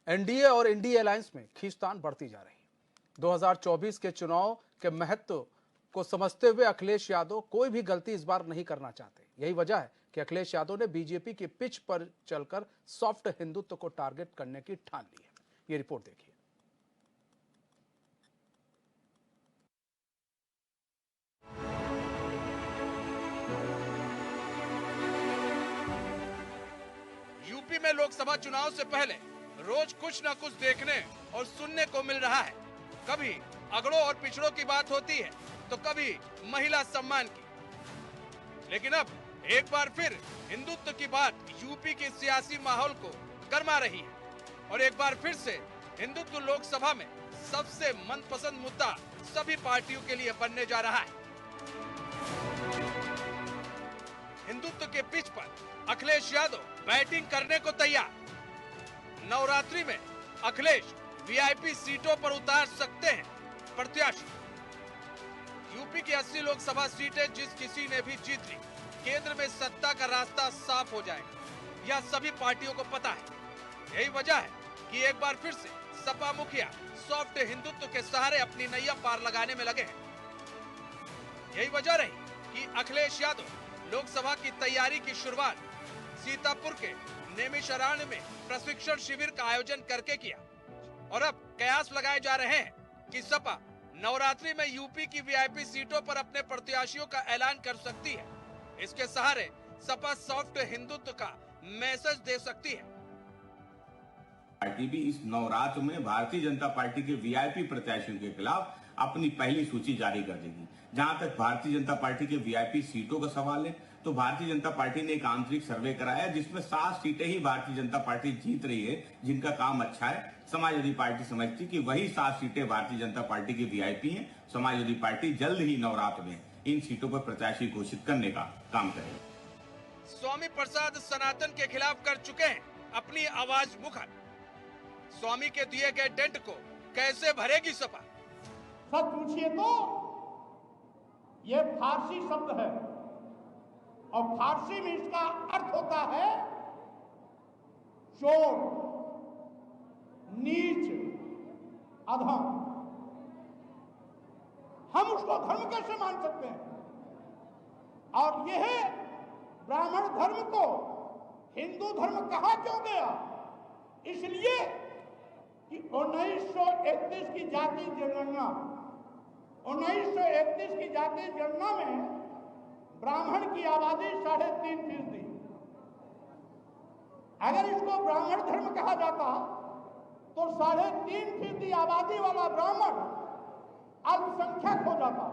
NDA और INDI alliance में खींचतान बढ़ती जा रही है। 2024 के चुनाव के महत्व को समझते हुए अखिलेश यादव कोई भी गलती इस बार नहीं करना चाहते। यही वजह है कि अखिलेश यादव ने बीजेपी की पिच पर चलकर सॉफ्ट हिंदुत्व को टारगेट करने की ठान ली है। ये रिपोर्ट देखिए। यूपी में लोकसभा चुनाव से पहले रोज कुछ न कुछ देखने और सुनने को मिल रहा है। कभी अगड़ों और पिछड़ों की बात होती है तो कभी महिला सम्मान की, लेकिन अब एक बार फिर हिंदुत्व की बात यूपी के सियासी माहौल को गरमा रही है और एक बार फिर से हिंदुत्व लोकसभा में सबसे मनपसंद मुद्दा सभी पार्टियों के लिए बनने जा रहा है। हिंदुत्व के पिच पर अखिलेश यादव बैटिंग करने को तैयार। नवरात्रि में अखिलेश वीआईपी सीटों पर उतार सकते हैं प्रत्याशी। यूपी की 80 लोकसभा सीटें जिस किसी ने भी जीत ली, केंद्र में सत्ता का रास्ता साफ हो जाएगा, यह सभी पार्टियों को पता है। यही वजह है कि एक बार फिर से सपा मुखिया सॉफ्ट हिंदुत्व के सहारे अपनी नैया पार लगाने में लगे हैं। यही वजह रही कि अखिलेश यादव लोकसभा की तैयारी की शुरुआत सीतापुर के नेमिशारण्य में प्रशिक्षण शिविर का आयोजन करके किया और अब कयास लगाए जा रहे हैं कि सपा नवरात्रि में यूपी की वीआईपी सीटों पर अपने प्रत्याशियों का ऐलान कर सकती है। इसके सहारे सपा सॉफ्ट हिंदुत्व का मैसेज दे सकती है। पार्टी भी इस नवरात्र में भारतीय जनता पार्टी के वीआईपी प्रत्याशियों के खिलाफ अपनी पहली सूची जारी कर देगी। जहां तक भारतीय जनता पार्टी के वीआईपी सीटों का सवाल है तो भारतीय जनता पार्टी ने एक आंतरिक सर्वे कराया जिसमें 7 सीटें ही भारतीय जनता पार्टी जीत रही है, जिनका काम अच्छा है। समाजवादी पार्टी समझती कि वही 7 सीटें भारतीय जनता पार्टी की वीआईपी हैं। समाजवादी पार्टी जल्द ही नवरात्र में इन सीटों पर प्रत्याशी घोषित करने का काम करेगी। स्वामी प्रसाद सनातन के खिलाफ कर चुके हैं अपनी आवाज मुखर। स्वामी के दिए गए डेंट को कैसे भरेगी सपा? सच पूछिए तो ये फारसी शब्द है और फारसी में इसका अर्थ होता है चोर, नीच, अधम। हम उसको धर्म कैसे मान सकते हैं? और यह ब्राह्मण धर्म को हिंदू धर्म कहा क्यों गया? इसलिए कि 1931 की जाति जनगणना 1931 की जाति जनगणना में ब्राह्मण की आबादी 3.5%। अगर इसको ब्राह्मण धर्म कहा जाता तो 3.5% आबादी वाला ब्राह्मण अल्पसंख्यक हो जाता।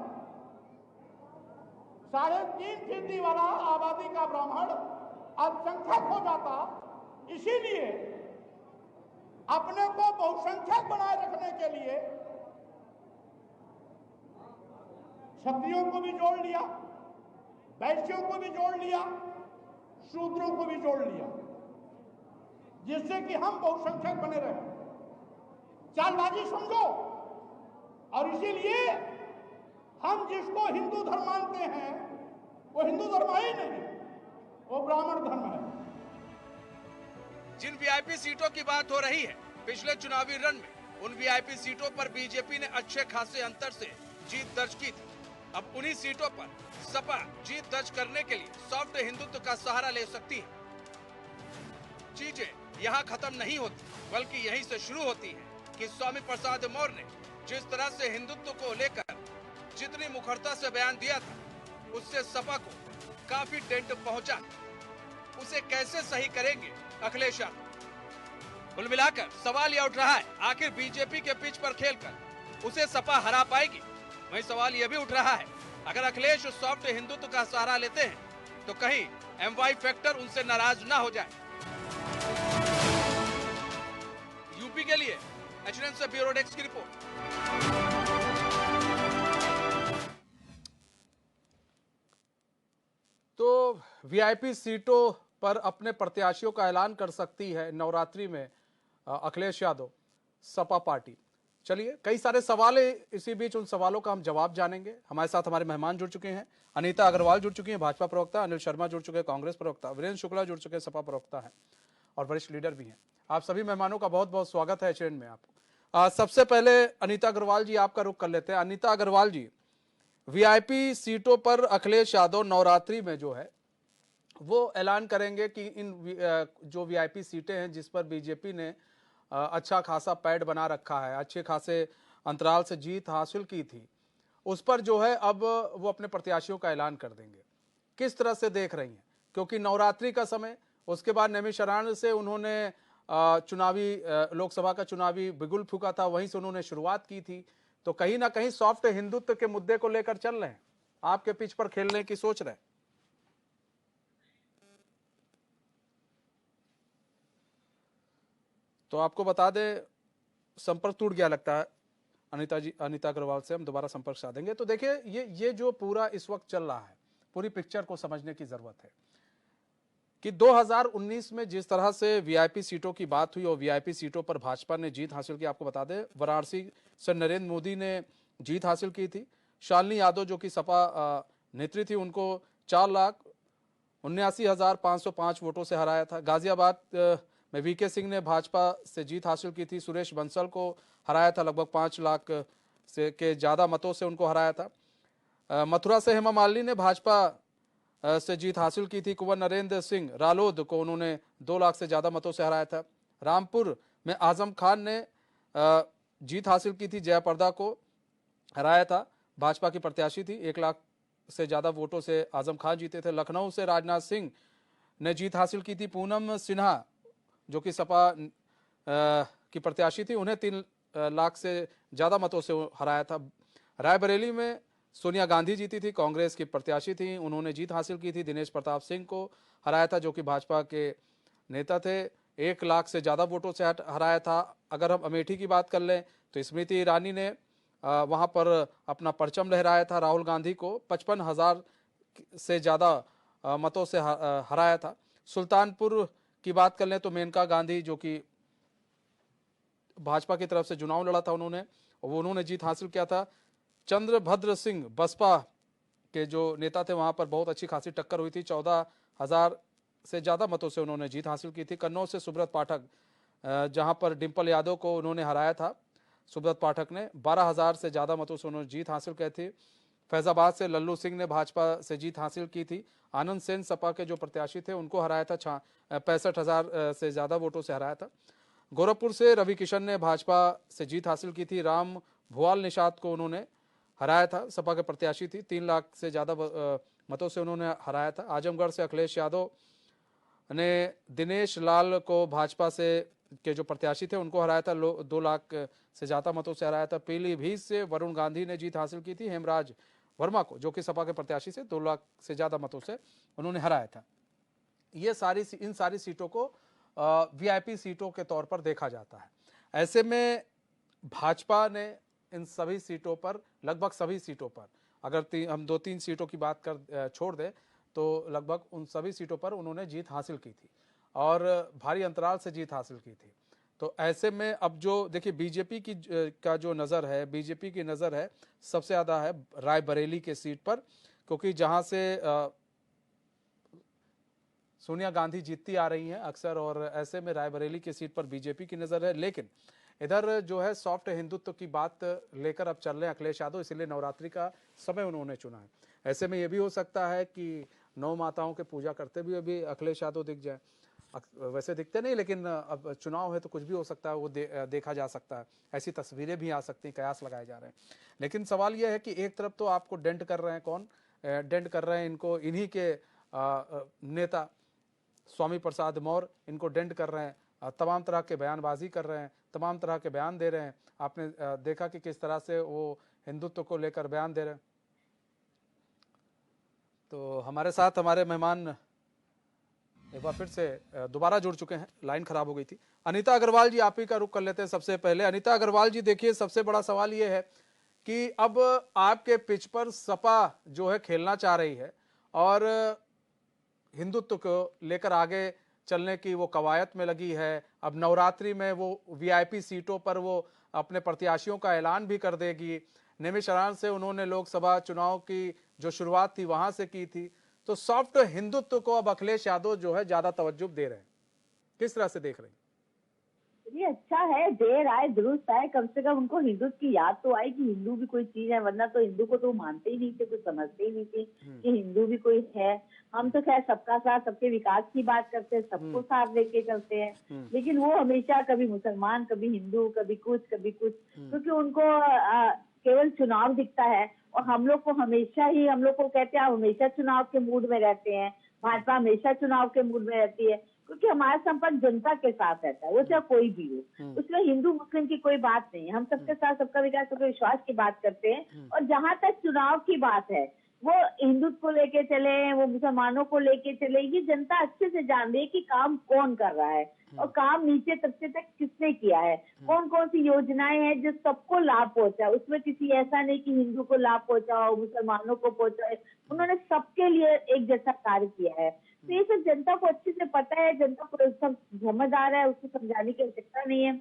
3.5% वाला आबादी का ब्राह्मण अल्पसंख्यक हो जाता। इसीलिए अपने को बहुसंख्यक बनाए रखने के लिए क्षत्रियों को भी जोड़ लिया, वैश्यों को भी जोड़ लिया, शूद्रों को भी जोड़ लिया, जिससे कि हम बहुसंख्यक बने रहे। चालबाजी समझो। और इसीलिए हम जिसको हिंदू धर्म मानते हैं वो हिंदू धर्म ही नहीं, वो ब्राह्मण धर्म है। जिन वीआईपी सीटों की बात हो रही है, पिछले चुनावी रण में उन वीआईपी सीटों पर बीजेपी ने अच्छे खासे अंतर से जीत दर्ज की थी। अब उन्हीं सीटों पर सपा जीत दर्ज करने के लिए सॉफ्ट हिंदुत्व का सहारा ले सकती है। चीजें यहाँ खत्म नहीं होती, बल्कि यहीं से शुरू होती है कि स्वामी प्रसाद मौर्य ने जिस तरह से हिंदुत्व को लेकर जितनी मुखरता से बयान दिया था, उससे सपा को काफी डेंट पहुंचा। उसे कैसे सही करेंगे अखिलेश यादव? कुल मिलाकर सवाल यह उठ रहा है, आखिर बीजेपी के पिच पर खेलकर उसे सपा हरा पाएगी? वही सवाल यह भी उठ रहा है, अगर अखिलेश सॉफ्ट हिंदुत्व का सहारा लेते हैं तो कहीं एमवाई फैक्टर उनसे नाराज ना हो जाए। यूपी के लिए एचएनएन से ब्यूरो डेस्क की रिपोर्ट। तो वीआईपी सीटों पर अपने प्रत्याशियों का ऐलान कर सकती है नवरात्रि में अखिलेश यादव सपा पार्टी। चलिए, कई सारे सवाल है, इसी बीच उन सवालों का हम जवाब जानेंगे। हमारे साथ हमारे मेहमान जुड़ चुके हैं। अनीता अग्रवाल जुड़ चुकी हैं, भाजपा प्रवक्ता। अनिल शर्मा जुड़ चुके हैं, कांग्रेस प्रवक्ता। वीरेंद्र शुक्ला जुड़ चुके हैं, सपा प्रवक्ता हैं और वरिष्ठ लीडर भी हैं। आप सभी मेहमानों का बहुत बहुत स्वागत है एचएन में। आप सबसे पहले अनीता अग्रवाल जी आपका रुख कर लेते हैं। अनीता अग्रवाल जी, वीआईपी सीटों पर अखिलेश यादव नवरात्रि में जो है वो ऐलान करेंगे कि इन जो वीआईपी सीटें हैं जिस पर बीजेपी ने अच्छा खासा पैड बना रखा है, अच्छे खासे अंतराल से जीत हासिल की थी, उस पर जो है अब वो अपने प्रत्याशियों का ऐलान कर देंगे। किस तरह से देख रही हैं? क्योंकि नवरात्रि का समय, उसके बाद नैमिषारण्य से उन्होंने चुनावी लोकसभा का चुनावी बिगुल फूका था, वहीं से उन्होंने शुरुआत की थी। तो कहीं ना कहीं सॉफ्ट हिंदुत्व के मुद्दे को लेकर चल रहे हैं, आपके पिच पर खेलने की सोच रहे हैं। तो आपको बता दें, संपर्क टूट गया लगता है अनीता जी, अनीता अग्रवाल से हम दोबारा संपर्क साधेंगे। तो देखिए ये जो पूरा इस वक्त चल रहा है, पूरी पिक्चर को समझने की जरूरत है कि 2019 में जिस तरह से वीआईपी सीटों की बात हुई और वीआईपी सीटों पर भाजपा ने जीत हासिल की। आपको बता दें, वाराणसी से नरेंद्र मोदी ने जीत हासिल की थी। शालिनी यादव जो कि सपा नेत्री थी, उनको 4,79,505 वोटों से हराया था। गाजियाबाद में वीके सिंह ने भाजपा से जीत हासिल की थी। सुरेश बंसल को हराया था, लगभग 5 लाख से के ज्यादा मतों से उनको हराया था। मथुरा से हेमा मालिनी ने भाजपा से जीत हासिल की थी। कुंवर नरेंद्र सिंह रालोद को उन्होंने 2 लाख से ज्यादा मतों से हराया था। रामपुर में आजम खान ने जीत हासिल की थी, जयाप्रदा को हराया था, भाजपा की प्रत्याशी थी। 1 लाख से ज्यादा वोटों से आजम खान जीते थे। लखनऊ से राजनाथ सिंह ने जीत हासिल की थी। पूनम सिन्हा जो कि सपा की प्रत्याशी थी, उन्हें 3 लाख से ज्यादा मतों से हराया था। रायबरेली में सोनिया गांधी जीती थी, कांग्रेस की प्रत्याशी थी, उन्होंने जीत हासिल की थी। दिनेश प्रताप सिंह को हराया था जो कि भाजपा के नेता थे, 1 लाख से ज्यादा वोटों से हराया था। अगर हम अमेठी की बात कर लें तो स्मृति ईरानी ने वहां पर अपना परचम लहराया था। राहुल गांधी को 55,000 से ज्यादा मतों से हराया था। सुल्तानपुर की बात कर लें तो मेनका गांधी जो कि भाजपा की तरफ से चुनाव लड़ा था, उन्होंने जीत हासिल किया था। चंद्रभद्र सिंह बसपा के जो नेता थे, वहां पर बहुत अच्छी खासी टक्कर हुई थी। 14,000 से ज्यादा मतों से उन्होंने जीत हासिल की थी। कन्नौज से सुब्रत पाठक, जहां पर डिंपल यादव को उन्होंने हराया था, सुब्रत पाठक ने 12,000 से ज्यादा मतों से उन्होंने जीत हासिल की थी। फैजाबाद से लल्लू सिंह ने भाजपा से जीत हासिल की थी। आनंद सेन सपा के जो प्रत्याशी थे, उनको हराया था, 65,000 से ज्यादा वोटों से हराया था। गोरखपुर से रवि किशन ने भाजपा से जीत हासिल की थी। राम भुआल निषाद को उन्होंने हराया था, सपा के प्रत्याशी थी, 3 लाख से ज्यादा मतों से उन्होंने हराया था। आजमगढ़ से अखिलेश यादव ने दिनेश लाल को भाजपा से के जो प्रत्याशी थे उनको हराया था, 2 लाख से ज्यादा मतों से हराया था। पीलीभीत से वरुण गांधी ने जीत हासिल की थी। हेमराज वर्मा को जो कि सपा के प्रत्याशी से 2 लाख से ज्यादा मतों से उन्होंने हराया था। इन सारी सीटों को वीआईपी सीटों के तौर पर देखा जाता है। ऐसे में भाजपा ने इन सभी सीटों पर, लगभग सभी सीटों पर, अगर हम 2-3 सीटों की बात कर छोड़ दें तो लगभग उन सभी सीटों पर उन्होंने जीत हासिल की थी और भारी अंतराल से जीत हासिल की थी। तो ऐसे में अब जो देखिए बीजेपी की का जो नज़र है, बीजेपी की नज़र है सबसे ज़्यादा है रायबरेली के सीट पर, क्योंकि जहां से सोनिया गांधी जीतती आ रही हैं अक्सर, और ऐसे में रायबरेली की सीट पर बीजेपी की नज़र है। लेकिन इधर जो है सॉफ्ट हिंदुत्व की बात लेकर अब चल रहे हैं अखिलेश यादव, इसलिए नवरात्रि का समय उन्होंने चुना है। ऐसे में यह भी हो सकता है कि 9 माताओं के पूजा करते हुए भी अखिलेश यादव दिख जाए। वैसे दिखते नहीं, लेकिन अब चुनाव है तो कुछ भी हो सकता है, वो देखा जा सकता है। ऐसी तस्वीरें भी आ सकती हैं, कयास लगाए जा रहे हैं। लेकिन सवाल यह है कि एक तरफ तो आपको डेंट कर रहे हैं, कौन डेंट कर रहे हैं इनको, इन्हीं के नेता स्वामी प्रसाद मौर्य इनको डेंट कर रहे हैं, तमाम तरह के बयानबाजी कर रहे हैं, तमाम तरह के बयान दे रहे हैं। आपने देखा कि किस तरह से वो हिंदुत्व को लेकर बयान दे रहे हैं। तो हमारे साथ हमारे मेहमान एक बार फिर से दोबारा जुड़ चुके हैं, लाइन खराब हो गई थी। अनीता अग्रवाल जी, आप ही का रुख कर लेते हैं सबसे पहले। अनीता अग्रवाल जी, देखिए सबसे बड़ा सवाल ये है कि अब आपके पिच पर सपा जो है खेलना चाह रही है और हिंदुत्व को लेकर आगे चलने की वो कवायद में लगी है। अब नवरात्रि में वो वीआईपी सीटों पर वो अपने प्रत्याशियों का ऐलान भी कर देगी। नैमिषारण्य से उन्होंने लोकसभा चुनाव की जो शुरुआत थी वहां से की थी। तो सॉफ्ट हिंदुत्व को अब अखिलेश यादव जो है ज्यादा तवज्जो दे रहे हैं, किस तरह से देख रहे हैं? ये अच्छा है, देर आए दुरुस्त आए, कम से कम उनको हिंदुत्व की याद तो आई कि हिंदू भी कोई चीज है, वरना तो हिंदू को तो मानते ही नहीं थे, कुछ समझते ही नहीं थे कि हिंदू भी कोई है। हम तो खैर सबका साथ सबके विकास की बात करते हैं, सबको साथ लेके चलते हैं, लेकिन वो हमेशा कभी मुसलमान, कभी हिंदू, कभी कुछ क्योंकि उनको केवल चुनाव दिखता है। और हम लोग को हमेशा ही, हम लोग को कहते हैं आप हमेशा चुनाव के मूड में रहते हैं, भाजपा हमेशा चुनाव के मूड में रहती है, क्योंकि हमारा संपर्क जनता के साथ रहता है, वो चाहे कोई भी हो। उसमें हिंदू मुस्लिम की कोई बात नहीं है, हम सबके साथ सबका विकास, सबका विश्वास की बात करते हैं। और जहां तक चुनाव की बात है, वो हिंदुत्व को लेके चले, वो मुसलमानों को लेके चले, ये जनता अच्छे से जान रही है कि काम कौन कर रहा है और काम नीचे तबके तक किसने किया है, कौन कौन सी योजनाएं हैं जो सबको लाभ पहुंचा। उसमें किसी ऐसा नहीं कि हिंदू को लाभ पहुंचाओ, मुसलमानों को पहुंचाए, उन्होंने सबके लिए एक जैसा कार्य किया है। तो ये सब जनता को अच्छे से पता है, जनता को सब समझदार है, उसको समझाने की आवश्यकता नहीं है।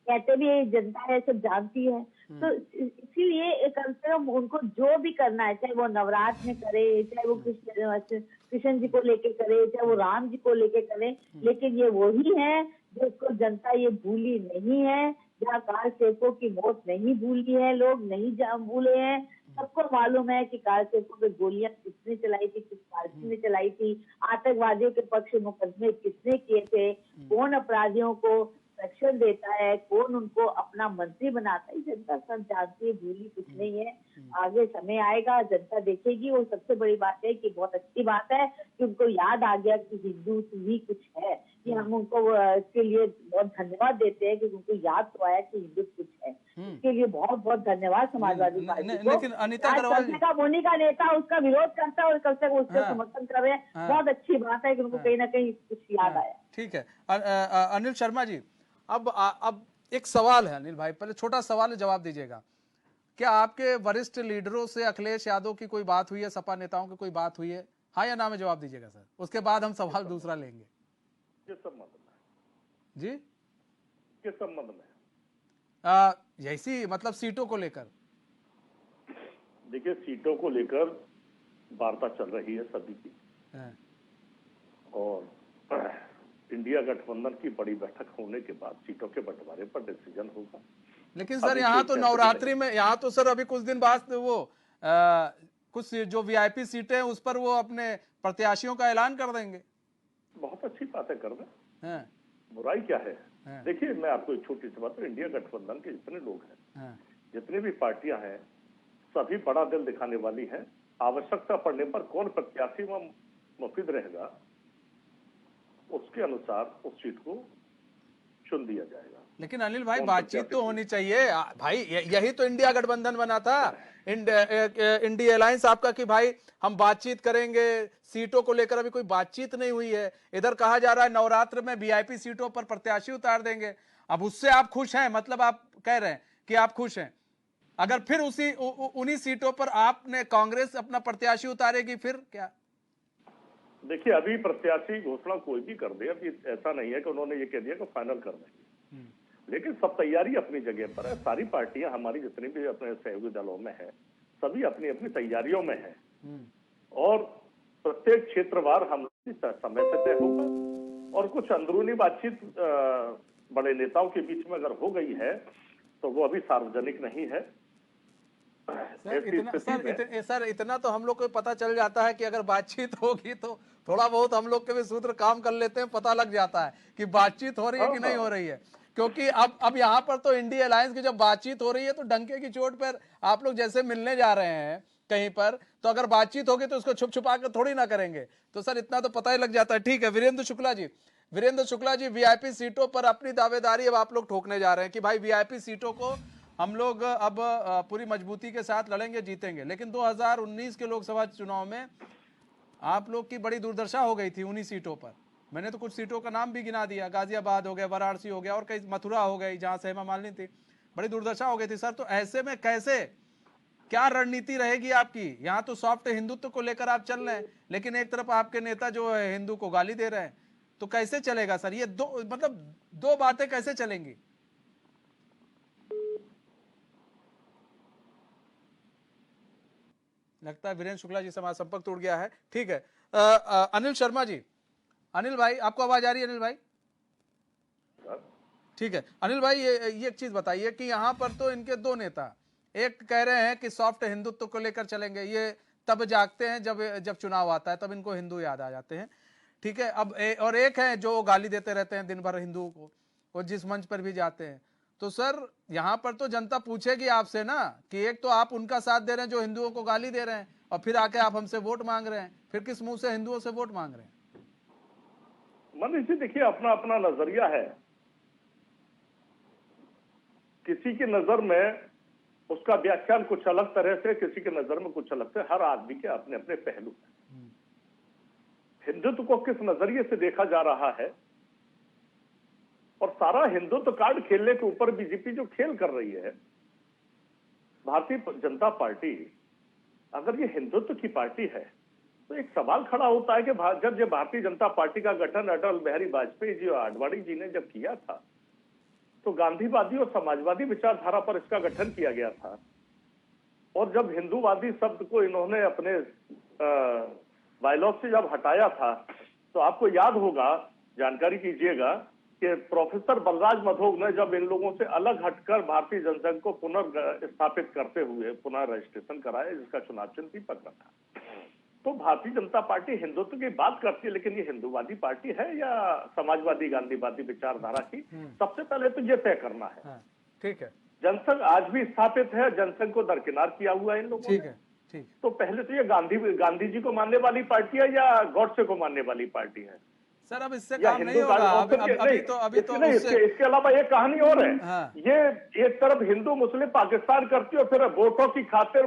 कहते भी ये जनता है, सब जानती है। तो इसीलिए कम से कम उनको जो भी करना है, चाहे वो नवरात्र में करे, चाहे वो कृष्ण जी को लेके करे, चाहे वो राम जी को लेके करे, लेकिन ये वही है जिसको जनता ये भूली नहीं है, जहाँ काल सेवकों की मौत नहीं भूली है, लोग नहीं भूले हैं। सबको मालूम है कि काल सेवकों पे गोलियां किसने चलाई थी, किस पार्टी ने चलाई थी, आतंकवादियों के पक्ष मुकदमे किसने किए थे, कौन अपराधियों को रक्षण देता है, कौन उनको अपना मंत्री बनाता है, जनता सब जानती है, भूली कुछ नहीं है। आगे समय आएगा, जनता देखेगी। और सबसे बड़ी बात है कि बहुत अच्छी बात है कि उनको याद आ गया कि हिंदू ही कुछ है, कि हम उनको इसके लिए बहुत धन्यवाद देते हैं कि उनको याद तो आया कि हिंदू कुछ है। इसके लिए बहुत बहुत धन्यवाद समाजवादी पार्टी को। लेकिन अनीता अग्रवाल का बोनी का नेता उसका विरोध करता है और कल तक उसका समर्थन कर रहे हैं, बहुत अच्छी बात है कि उनको कहीं ना कहीं कुछ याद आया। ठीक है। अनिल शर्मा जी, अब एक सवाल है अनिल भाई, पहले छोटा सवाल है, जवाब दीजिएगा। क्या आपके वरिष्ठ लीडरों से अखिलेश यादव की कोई बात हुई है, सपा नेताओं की कोई बात हुई है? हाँ या ना में जवाब दीजिएगा सर, उसके बाद हम सवाल दूसरा लेंगे। किस संबंध में जी? किस संबंध में? यही मतलब सीटों को लेकर। देखिए, सीटों को लेकर वार्ता चल रही है सभी की, और इंडिया गठबंधन की बड़ी बैठक होने के बाद सीटों के बंटवारे पर डिसीजन होगा। लेकिन सर यहाँ तो नवरात्रि में, यहाँ तो सर अभी कुछ दिन बाद वो कुछ जो वीआईपी सीटें हैं उस पर वो अपने प्रत्याशियों का ऐलान कर देंगे। बहुत अच्छी बात है, कर दें, बुराई क्या है? देखिए, मैं आपको एक छोटी सी बात, इंडिया गठबंधन के जितने लोग हैं, जितनी भी पार्टियां हैं, सभी बड़ा दिल दिखाने वाली हैं। आवश्यकता पड़ने पर कौन प्रत्याशी वहां मुफीद रहेगा, उसके अनुसार उस सीट को चुन दिया जाएगा। लेकिन अनिल भाई, बातचीत तो होनी चाहिए भाई, यही तो इंडिया गठबंधन बना था, इंडिया अलायंस आपका, कि भाई हम बातचीत करेंगे। सीटों को लेकर अभी कोई बातचीत नहीं हुई है। इधर कहा जा रहा है नवरात्र में वीआईपी सीटों पर प्रत्याशी उतार देंगे। अब उससे आप खुश हैं? मतलब आप कह रहे हैं कि आप खुश हैं। अगर फिर उन्हीं सीटों पर आपने कांग्रेस अपना प्रत्याशी उतारेगी, फिर क्या? देखिए, अभी प्रत्याशी घोषणा कोई भी कर दे, अभी ऐसा नहीं है कि उन्होंने ये कह दिया कि फाइनल कर देंगे, लेकिन सब तैयारी अपनी जगह पर है। सारी पार्टियां हमारी जितनी भी अपने सहयोगी दलों में है, सभी अपनी अपनी तैयारियों में है, और प्रत्येक क्षेत्रवार हम समय से तय होगा। और कुछ अंदरूनी बातचीत बड़े नेताओं के बीच में अगर हो गई है तो वो अभी सार्वजनिक नहीं है। सर इतना तो हम लोग को पता चल जाता है कि अगर बातचीत होगी तो थोड़ा बहुत हम लोग के भी सूत्र काम कर लेते हैं, पता लग जाता है कि बातचीत हो रही है कि नहीं हो रही है। क्योंकि अब यहाँ पर तो इंडिया अलायंस की जब बातचीत हो रही है तो डंके की चोट पर आप लोग जैसे मिलने जा रहे हैं कहीं पर, तो अगर बातचीत होगी तो उसको छुप छुपा कर थोड़ी ना करेंगे। तो सर इतना तो पता ही लग जाता है। ठीक है, वीरेंद्र शुक्ला जी, वीआईपी सीटों पर अपनी दावेदारी अब आप लोग ठोकने जा रहे हैं कि भाई वीआईपी सीटों को हम लोग अब पूरी मजबूती के साथ लड़ेंगे, जीतेंगे। लेकिन 2019 के लोकसभा चुनाव में आप लोग की बड़ी दुर्दशा हो गई थी उन्हीं सीटों पर। मैंने तो कुछ सीटों का नाम भी गिना दिया, गाजियाबाद हो गया, वाराणसी हो गया, और कई मथुरा हो गई जहां से हेमा मालिनी थी। बड़ी दुर्दशा हो गई थी सर। तो ऐसे में कैसे, क्या रणनीति रहेगी आपकी? यहाँ तो सॉफ्ट हिंदुत्व को लेकर आप चल रहे हैं, लेकिन एक तरफ आपके नेता जो है हिंदू को गाली दे रहे हैं, तो कैसे चलेगा सर? ये दो बातें कैसे चलेंगी? लगता है वीरेंद्र शुक्ला जी से हमारा संपर्क टूट गया है। ठीक है, अनिल शर्मा जी, अनिल भाई आपको आवाज आ रही है? अनिल भाई, ठीक है अनिल भाई, ये एक चीज बताइए कि यहाँ पर तो इनके दो नेता, एक कह रहे हैं कि सॉफ्ट हिंदुत्व को लेकर चलेंगे, ये तब जागते हैं जब चुनाव आता है, तब इनको हिंदू याद आ जाते हैं। ठीक है, अब और एक है जो गाली देते रहते हैं दिन भर हिंदुओं को, वो जिस मंच पर भी जाते हैं। तो सर यहाँ पर तो जनता पूछेगी आपसे ना कि एक तो आप उनका साथ दे रहे हैं जो हिंदुओं को गाली दे रहे हैं, और फिर आके आप हमसे वोट मांग रहे हैं, फिर किस मुंह से हिंदुओं से वोट मांग रहे हैं? मनीष जी देखिए, अपना अपना नजरिया है। किसी की नजर में उसका व्याख्यान कुछ अलग तरह से, किसी की नजर में कुछ अलग से, हर आदमी के अपने अपने पहलू हैं। हिंदुत्व को किस नजरिए से देखा जा रहा है, और सारा हिंदुत्व कार्ड खेलने के ऊपर बीजेपी जो खेल कर रही है, भारतीय जनता पार्टी अगर ये हिंदुत्व की पार्टी है तो एक सवाल खड़ा होता है कि जब भारतीय जनता पार्टी का गठन अटल बिहारी वाजपेयी जी और आडवाणी जी ने जब किया था तो गांधीवादी और समाजवादी विचारधारा पर इसका गठन किया गया था, और जब हिंदूवादी शब्द को इन्होंने अपने बायलॉग से जब हटाया था तो आपको याद होगा, जानकारी कीजिएगा कि प्रोफेसर बलराज मधोग ने जब इन लोगों से अलग हटकर भारतीय जनसंघ को पुनर्स्थापित करते हुए पुनः रजिस्ट्रेशन कराया, जिसका चुनाव चिन्ह दीपक रखा। तो भारतीय जनता पार्टी हिंदुत्व की बात करती है, लेकिन ये हिंदूवादी पार्टी है या समाजवादी गांधीवादी विचारधारा की, सबसे पहले तो ये तय करना है। ठीक है, जनसंघ आज भी स्थापित है, जनसंघ को दरकिनार किया हुआ है इन लोगों ने। ठीक है, ठीक। तो पहले तो ये गांधी जी को मानने वाली पार्टी है या गॉडसे को मानने वाली पार्टी है? सर अब इससे काम नहीं होगा, अभी तो इसके अलावा एक कहानी और है। हाँ। ये एक तरफ हिंदू मुस्लिम पाकिस्तान करती है, और फिर वोटों की खातिर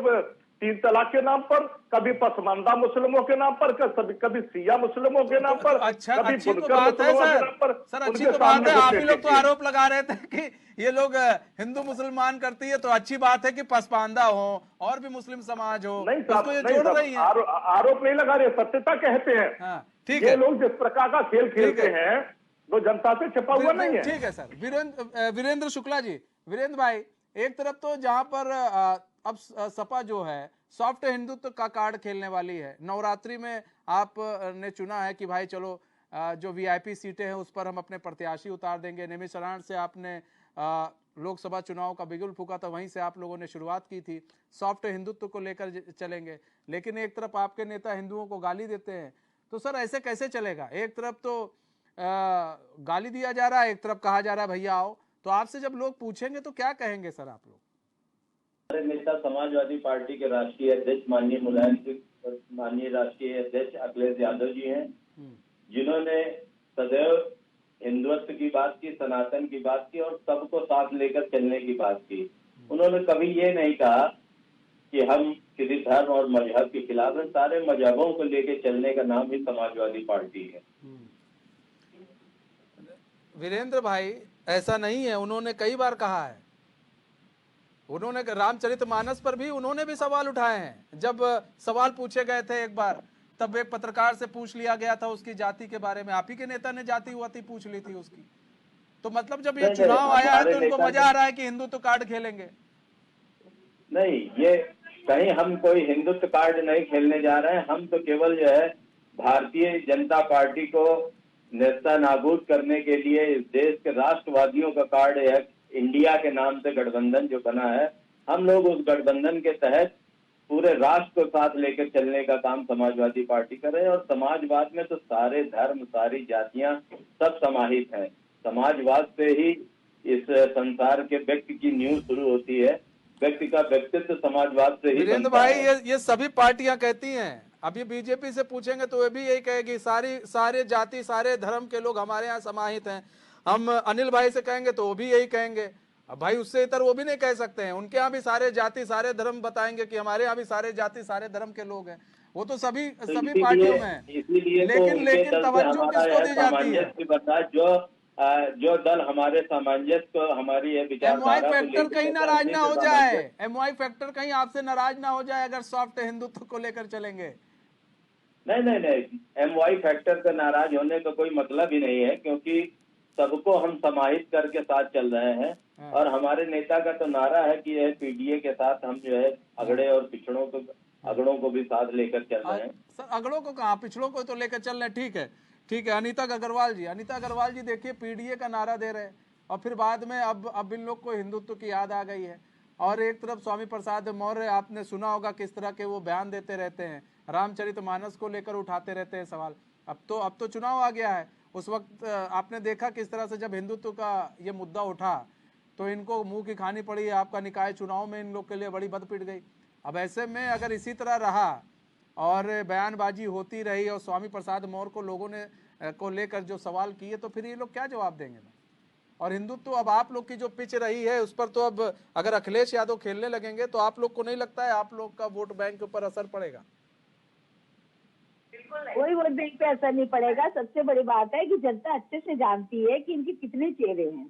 3 तलाक के नाम पर, कभी पसमानदा मुस्लिमों के नाम पर, कभी सिया मुस्लिमों के नाम पर, अच्छा, कभी अच्छी तो बुनकर बात है मुस्लिमों के नाम पर। सर अच्छी उनके तो बात सामने है। आप ही घुटने लोग तो टेकिए। आरोप लगा रहे थे कि ये लोग हिंदू मुसलमान करती है, तो अच्छी बात है कि पसमानदा हो और भी मुस्लिम समाज हो, नहीं उसको ये जोड़ रही है। आरोप नहीं लगा रहे, सत्यता कहते हैं। हाँ, ठीक ये है, लोग जिस प्रकार का खेल खेलते हैं वो जनता से छिपा हुआ नहीं है। ठीक है सर। वीरेंद्र शुक्ला जी, वीरेंद्र भाई, एक तरफ तो जहां पर अब सपा जो है सॉफ्ट हिंदुत्व का कार्ड खेलने वाली है, नवरात्रि में आप ने चुना है कि भाई चलो जो वीआईपी सीटें हैं उस पर हम अपने प्रत्याशी उतार देंगे। नेमिसराण से आपने लोकसभा चुनाव का बिगुल फूका था, वहीं से आप लोगों ने शुरुआत की थी, सॉफ्ट हिंदुत्व को लेकर चलेंगे। लेकिन एक तरफ आपके नेता हिंदुओं को गाली देते हैं, तो सर ऐसे कैसे चलेगा? एक तरफ तो गाली दिया जा रहा है, एक तरफ कहा जा रहा है भैया आओ, तो आपसे जब लोग पूछेंगे तो क्या कहेंगे सर आप लोग? हमारे नेता समाजवादी पार्टी के राष्ट्रीय अध्यक्ष माननीय राष्ट्रीय अध्यक्ष अखिलेश यादव जी हैं, जिन्होंने सदैव हिंदुत्व की बात की, सनातन की बात की और सबको साथ लेकर चलने की बात की। उन्होंने कभी ये नहीं कहा कि हम किसी धर्म और मजहब के खिलाफ हैं। सारे मजहबों को लेकर चलने का नाम ही समाजवादी पार्टी है। वीरेंद्र भाई, ऐसा नहीं है, उन्होंने कई बार कहा है। उन्होंने रामचरितमानस पर भी उन्होंने भी सवाल उठाए हैं। जब सवाल पूछे गए थे एक बार, तब एक पत्रकार से पूछ लिया गया था उसकी जाति के बारे में, आप ही के नेता ने जाति वाति पूछ ली थी उसकी। तो मतलब जब ये चुनाव आया है तो उनको मजा आ रहा है कि हिंदुत्व कार्ड खेलेंगे। नहीं, ये कहीं हम कोई हिंदुत्व कार्ड नहीं खेलने जा रहे हैं। हम तो केवल जो है भारतीय जनता पार्टी को नेस्तनाबूद करने के लिए इस देश के राष्ट्रवादियों का कार्ड है, इंडिया के नाम से गठबंधन जो बना है, हम लोग उस गठबंधन के तहत पूरे राष्ट्र को साथ लेकर चलने का काम समाजवादी पार्टी कर रहे हैं। और समाजवाद में तो सारे धर्म, सारी जातियां सब समाहित हैं। समाजवाद से ही इस संसार के व्यक्ति की नींव शुरू होती है। व्यक्ति का व्यक्तित्व समाजवाद से ही। वीरेंद्र भाई, ये सभी पार्टियां कहती हैं। अभी बीजेपी से पूछेंगे तो वे भी यही कहेगी सारे जाति सारे धर्म के लोग हमारे यहाँ समाहित हैं। हम अनिल भाई से कहेंगे तो वो भी यही कहेंगे। अब भाई उससे इतर वो भी नहीं कह सकते हैं, उनके यहाँ भी सारे जाति सारे धर्म बताएंगे कि हमारे यहाँ भी सारे जाति सारे धर्म के लोग हैं। वो तो सभी पार्टियों में है। लेकिन तवज्जो किसको दी जाती है? जो दल हमारे सामंजस्य को, हमारी एमवाई फैक्टर कहीं नाराज ना हो जाए, एमवाई फैक्टर कहीं आपसे नाराज ना हो जाए अगर सॉफ्ट हिंदुत्व को लेकर चलेंगे। नहीं, एमवाई फैक्टर का नाराज होने का कोई मतलब ही नहीं है, क्योंकि सबको हम समाहित करके साथ चल रहे हैं। और हमारे नेता का तो नारा है कि यह पीडीए के साथ हम जो है अगड़े और अगड़ों को भी साथ लेकर चल रहे हैं। सर अगड़ों को कहाँ, पिछड़ों को तो लेकर चल रहे हैं। ठीक है। अनीता अग्रवाल जी देखिए पीडीए का नारा दे रहे हैं, और फिर बाद में अब इन लोग को हिंदुत्व की याद आ गई है। और एक तरफ स्वामी प्रसाद मौर्य, आपने सुना होगा किस तरह के वो बयान देते रहते हैं, रामचरितमानस को लेकर उठाते रहते हैं सवाल। अब तो चुनाव आ गया है, उस वक्त आपने देखा किस तरह से जब हिंदुत्व का ये मुद्दा उठा तो इनको मुंह की खानी पड़ी। आपका निकाय चुनाव में इन लोग के लिए बड़ी बदपिट गई। अब ऐसे में अगर इसी तरह रहा और बयानबाजी होती रही और स्वामी प्रसाद मौर्य को लोगों ने को लेकर जो सवाल किए, तो फिर ये लोग क्या जवाब देंगे। और हिंदुत्व अब आप लोग की जो पिच रही है उस पर तो अब अगर अखिलेश यादव खेलने लगेंगे तो आप लोग को नहीं लगता है आप लोग का वोट बैंक के ऊपर असर पड़ेगा? कोई वोट बैंक पे असर नहीं पड़ेगा। सबसे बड़ी बात है कि जनता अच्छे से जानती है कि इनके कितने चेहरे हैं।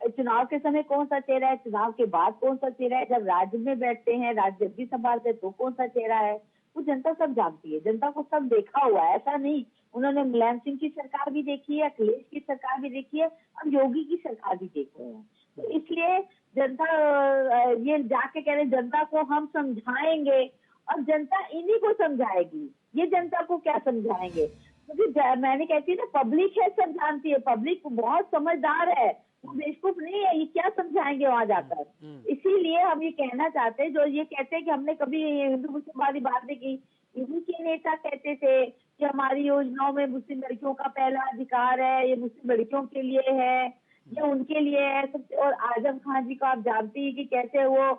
चुनाव के समय कौन सा चेहरा है, चुनाव के बाद कौन सा चेहरा है, जब राज्य में बैठते हैं, राज्य भी संभालते तो कौन सा चेहरा है, वो जनता सब जानती है। जनता को सब देखा हुआ है, ऐसा नहीं। उन्होंने मुलायम सिंह की सरकार भी देखी है, अखिलेश की सरकार भी देखी है, अब योगी की सरकार भी देख रहे हैं। तो इसलिए जनता ये जाके कह रहे जनता को हम समझाएंगे और जनता इन्हीं को समझाएगी। ये जनता को क्या समझाएंगे? क्योंकि मैंने कहती है ना, पब्लिक है, सब जानती है, पब्लिक बहुत समझदार है, वो बेवकूफ नहीं है। ये क्या समझाएंगे वहां जाकर? इसीलिए हम ये कहना चाहते हैं, जो ये कहते हैं कि हमने कभी हिंदू मुस्लिम वाली बात नहीं की। इन्हीं के नेता कहते थे कि हमारी योजनाओं में मुस्लिम लड़कियों का पहला अधिकार है, ये मुस्लिम लड़कियों के लिए है, ये उनके लिए है। और आजम खान जी को आप जानती है कि कैसे वो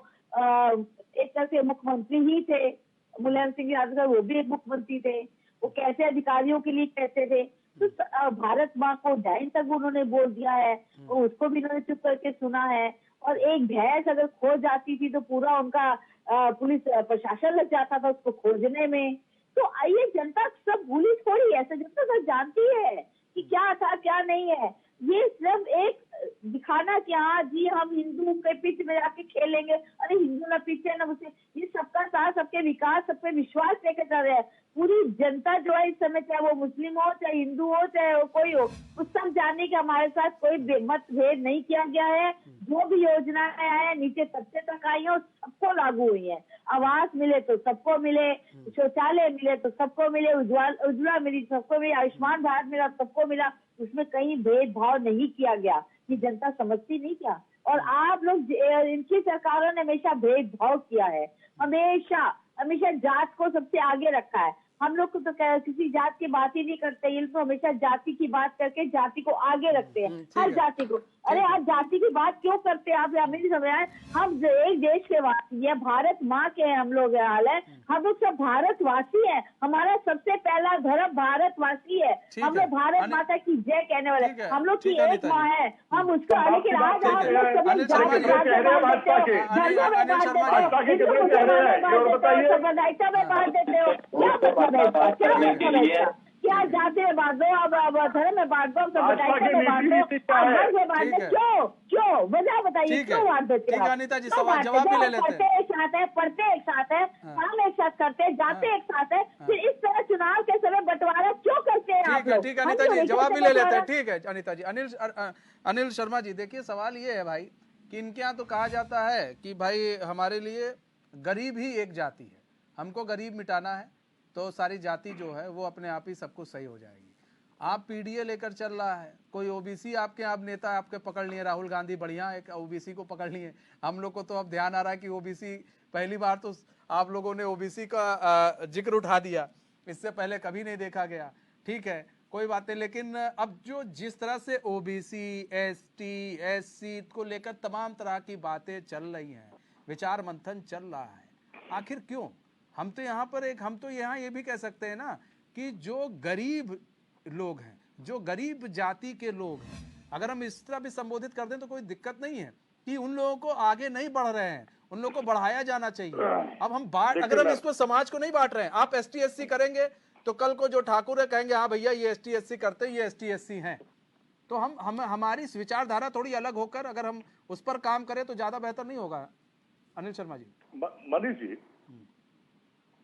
एक तरह से मुख्यमंत्री ही थे, मुलायम सिंह यादव वो भी एक मुख्यमंत्री थे, वो कैसे अधिकारियों के लिए कहते थे। तो भारत माँ को डाइन तक उन्होंने बोल दिया है, तो उसको भी उन्होंने चुप करके सुना है। और एक भैंस अगर खो जाती थी तो पूरा उनका पुलिस प्रशासन लग जाता था उसको खोजने में। तो आइए, जनता सब भूली थोड़ी, ऐसे जनता सब जानती है कि क्या था क्या नहीं है। ये सिर्फ एक दिखाना कि हाँ जी हम हिंदू के पिच में जाके खेलेंगे, अरे हिंदू ना पीछे ना मुझसे, ये सबका साथ, सबके विकास, सब पे विश्वास लेकर चल रहे हैं। पूरी जनता जो है इस समय, चाहे वो मुस्लिम हो, चाहे हिंदू हो, चाहे वो कोई हो, उस सब जानने के हमारे साथ कोई मतभेद नहीं किया गया है। जो भी योजनाएं आए नीचे तबके तक आई है, सबको लागू हुई है। आवास मिले तो सबको मिले, शौचालय मिले तो सबको मिले, उज्ज्वला मिली सबको मिले, आयुष्मान भारत मिला सबको मिला, उसमें कहीं भेदभाव नहीं किया गया। ये जनता समझती नहीं क्या? और आप लोग, इनकी सरकारों ने हमेशा भेदभाव किया है, हमेशा जात को सबसे आगे रखा है। हम लोग को तो किसी जात की बात ही नहीं करते, ये तो हमेशा जाति की बात करके जाति को आगे रखते हैं, हर जाति को। अरे आप जाति की बात क्यों करते हैं? आप हमें नहीं समझ आए। हम एक देश के वासी है, भारत माँ के हैं हम लोग, हाल है हम लोग सब भारतवासी हैं। हमारा सबसे पहला धर्म भारतवासी है। हम लोग भारत माता की जय कहने वाले, हम लोग की एक माँ है, हम उसको आगे के राज आप लोग सभी साम्प्रदायिकता में बांट देते हो। क्या मतलब है? क्या मतलब है? क्या जाते में बांट दो, अब धर्म में बांट दो, संप्रदायिकता में बांट दो, घर में बांट दो, क्यों वजह बताइए, क्यों बांट देते हैं? अनिता जी सवाल जवाब भी ले लेते हैं। एक साथ है, पढ़ते एक साथ है, काम एक साथ करते हैं, जाते एक साथ है, फिर इस तरह चुनाव के समय बंटवारा क्यों करते हैं आप लोग? ठीक है अनिता जी, जवाब भी ले लेते हैं। ठीक है अनिता जी। अनिल शर्मा जी, देखिए सवाल ये है भाई कि इनके यहाँ तो कहा जाता है कि भाई हमारे लिए गरीब ही एक जाति है, हमको गरीब मिटाना है तो सारी जाति जो है वो अपने आप ही सब कुछ सही हो जाएगी। आप पीडीए लेकर चल रहा है, कोई ओबीसी आपके आप नेता आपके पकड़ लिए, राहुल गांधी बढ़िया एक ओबीसी को पकड़ लिए। हम लोग को तो अब ध्यान आ रहा है कि ओबीसी, पहली बार तो आप लोगों ने ओबीसी का जिक्र उठा दिया, इससे पहले कभी नहीं देखा गया। ठीक है, कोई बात नहीं, लेकिन अब जो जिस तरह से ओबीसी, एसटी, एससी को लेकर तमाम तरह की बातें चल रही हैं, विचार मंथन चल रहा है, आखिर क्यों? हम तो यहाँ पर हम तो यहाँ ये भी कह सकते हैं ना कि जो गरीब लोग हैं, जो गरीब जाति के लोग हैं, अगर हम इस तरह भी संबोधित कर दें तो कोई दिक्कत नहीं है कि उन लोगों को आगे नहीं बढ़ रहे हैं, उन लोगों को बढ़ाया जाना चाहिए। अब हम अगर हम इसको समाज को नहीं बांट रहे हैं, आप एसटी एससी करेंगे तो कल को जो ठाकुर है कहेंगे हाँ भैया ये एसटी एससी करते हैं, ये एसटी एससी हैं। तो हमारी विचारधारा थोड़ी अलग होकर अगर हम उस पर काम करें तो ज्यादा बेहतर नहीं होगा? अनिल शर्मा जी। मनीष जी,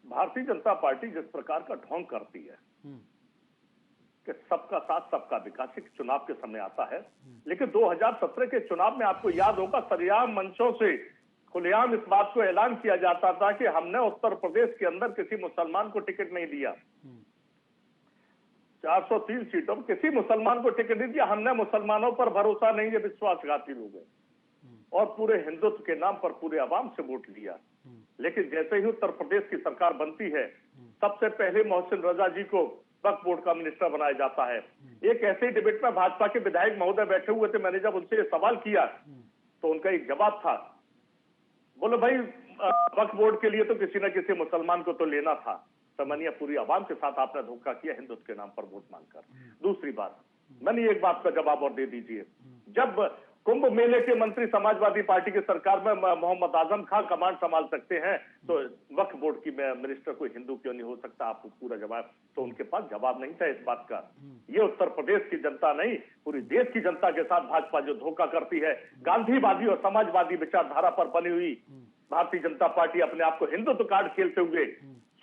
भारतीय जनता पार्टी जिस प्रकार का ढोंग करती है कि सबका साथ सबका विकास चुनाव के समय आता है, लेकिन 2017 के चुनाव में आपको याद होगा सरेआम मंचों से खुलेआम इस बात को ऐलान किया जाता था कि हमने उत्तर प्रदेश के अंदर किसी मुसलमान को टिकट नहीं दिया। 403 सीटों में किसी मुसलमान को टिकट नहीं दिया। हमने मुसलमानों पर भरोसा नहीं, ये विश्वासघाती लोग हैं और पूरे हिंदुत्व के नाम पर पूरे आवाम से वोट लिया। लेकिन जैसे ही उत्तर प्रदेश की सरकार बनती है, सबसे पहले मोहसिन रजा जी को वक्फ बोर्ड का मिनिस्टर बनाया जाता है। एक ऐसे डिबेट में भाजपा के विधायक महोदय बैठे हुए थे, मैंने जब उनसे ये सवाल किया तो उनका एक जवाब था, बोले भाई वक्फ बोर्ड के लिए तो किसी न किसी मुसलमान को तो लेना था। समझिए पूरी आवाम के साथ आपने धोखा किया हिंदुत्व के नाम पर वोट मांगकर। दूसरी बात, मैंने एक बात का जवाब और दे दीजिए, जब कुंभ मेले के मंत्री समाजवादी पार्टी की सरकार में मोहम्मद आजम खान कमांड संभाल सकते हैं, तो वक्फ बोर्ड की मिनिस्टर कोई हिंदू क्यों नहीं हो सकता? आपको पूरा जवाब, तो उनके पास जवाब नहीं था इस बात का। ये उत्तर प्रदेश की जनता नहीं, पूरी देश की जनता के साथ भाजपा जो धोखा करती है, गांधीवादी और समाजवादी विचारधारा पर बनी हुई भारतीय जनता पार्टी अपने आप को हिंदुत्व कार्ड खेलते हुए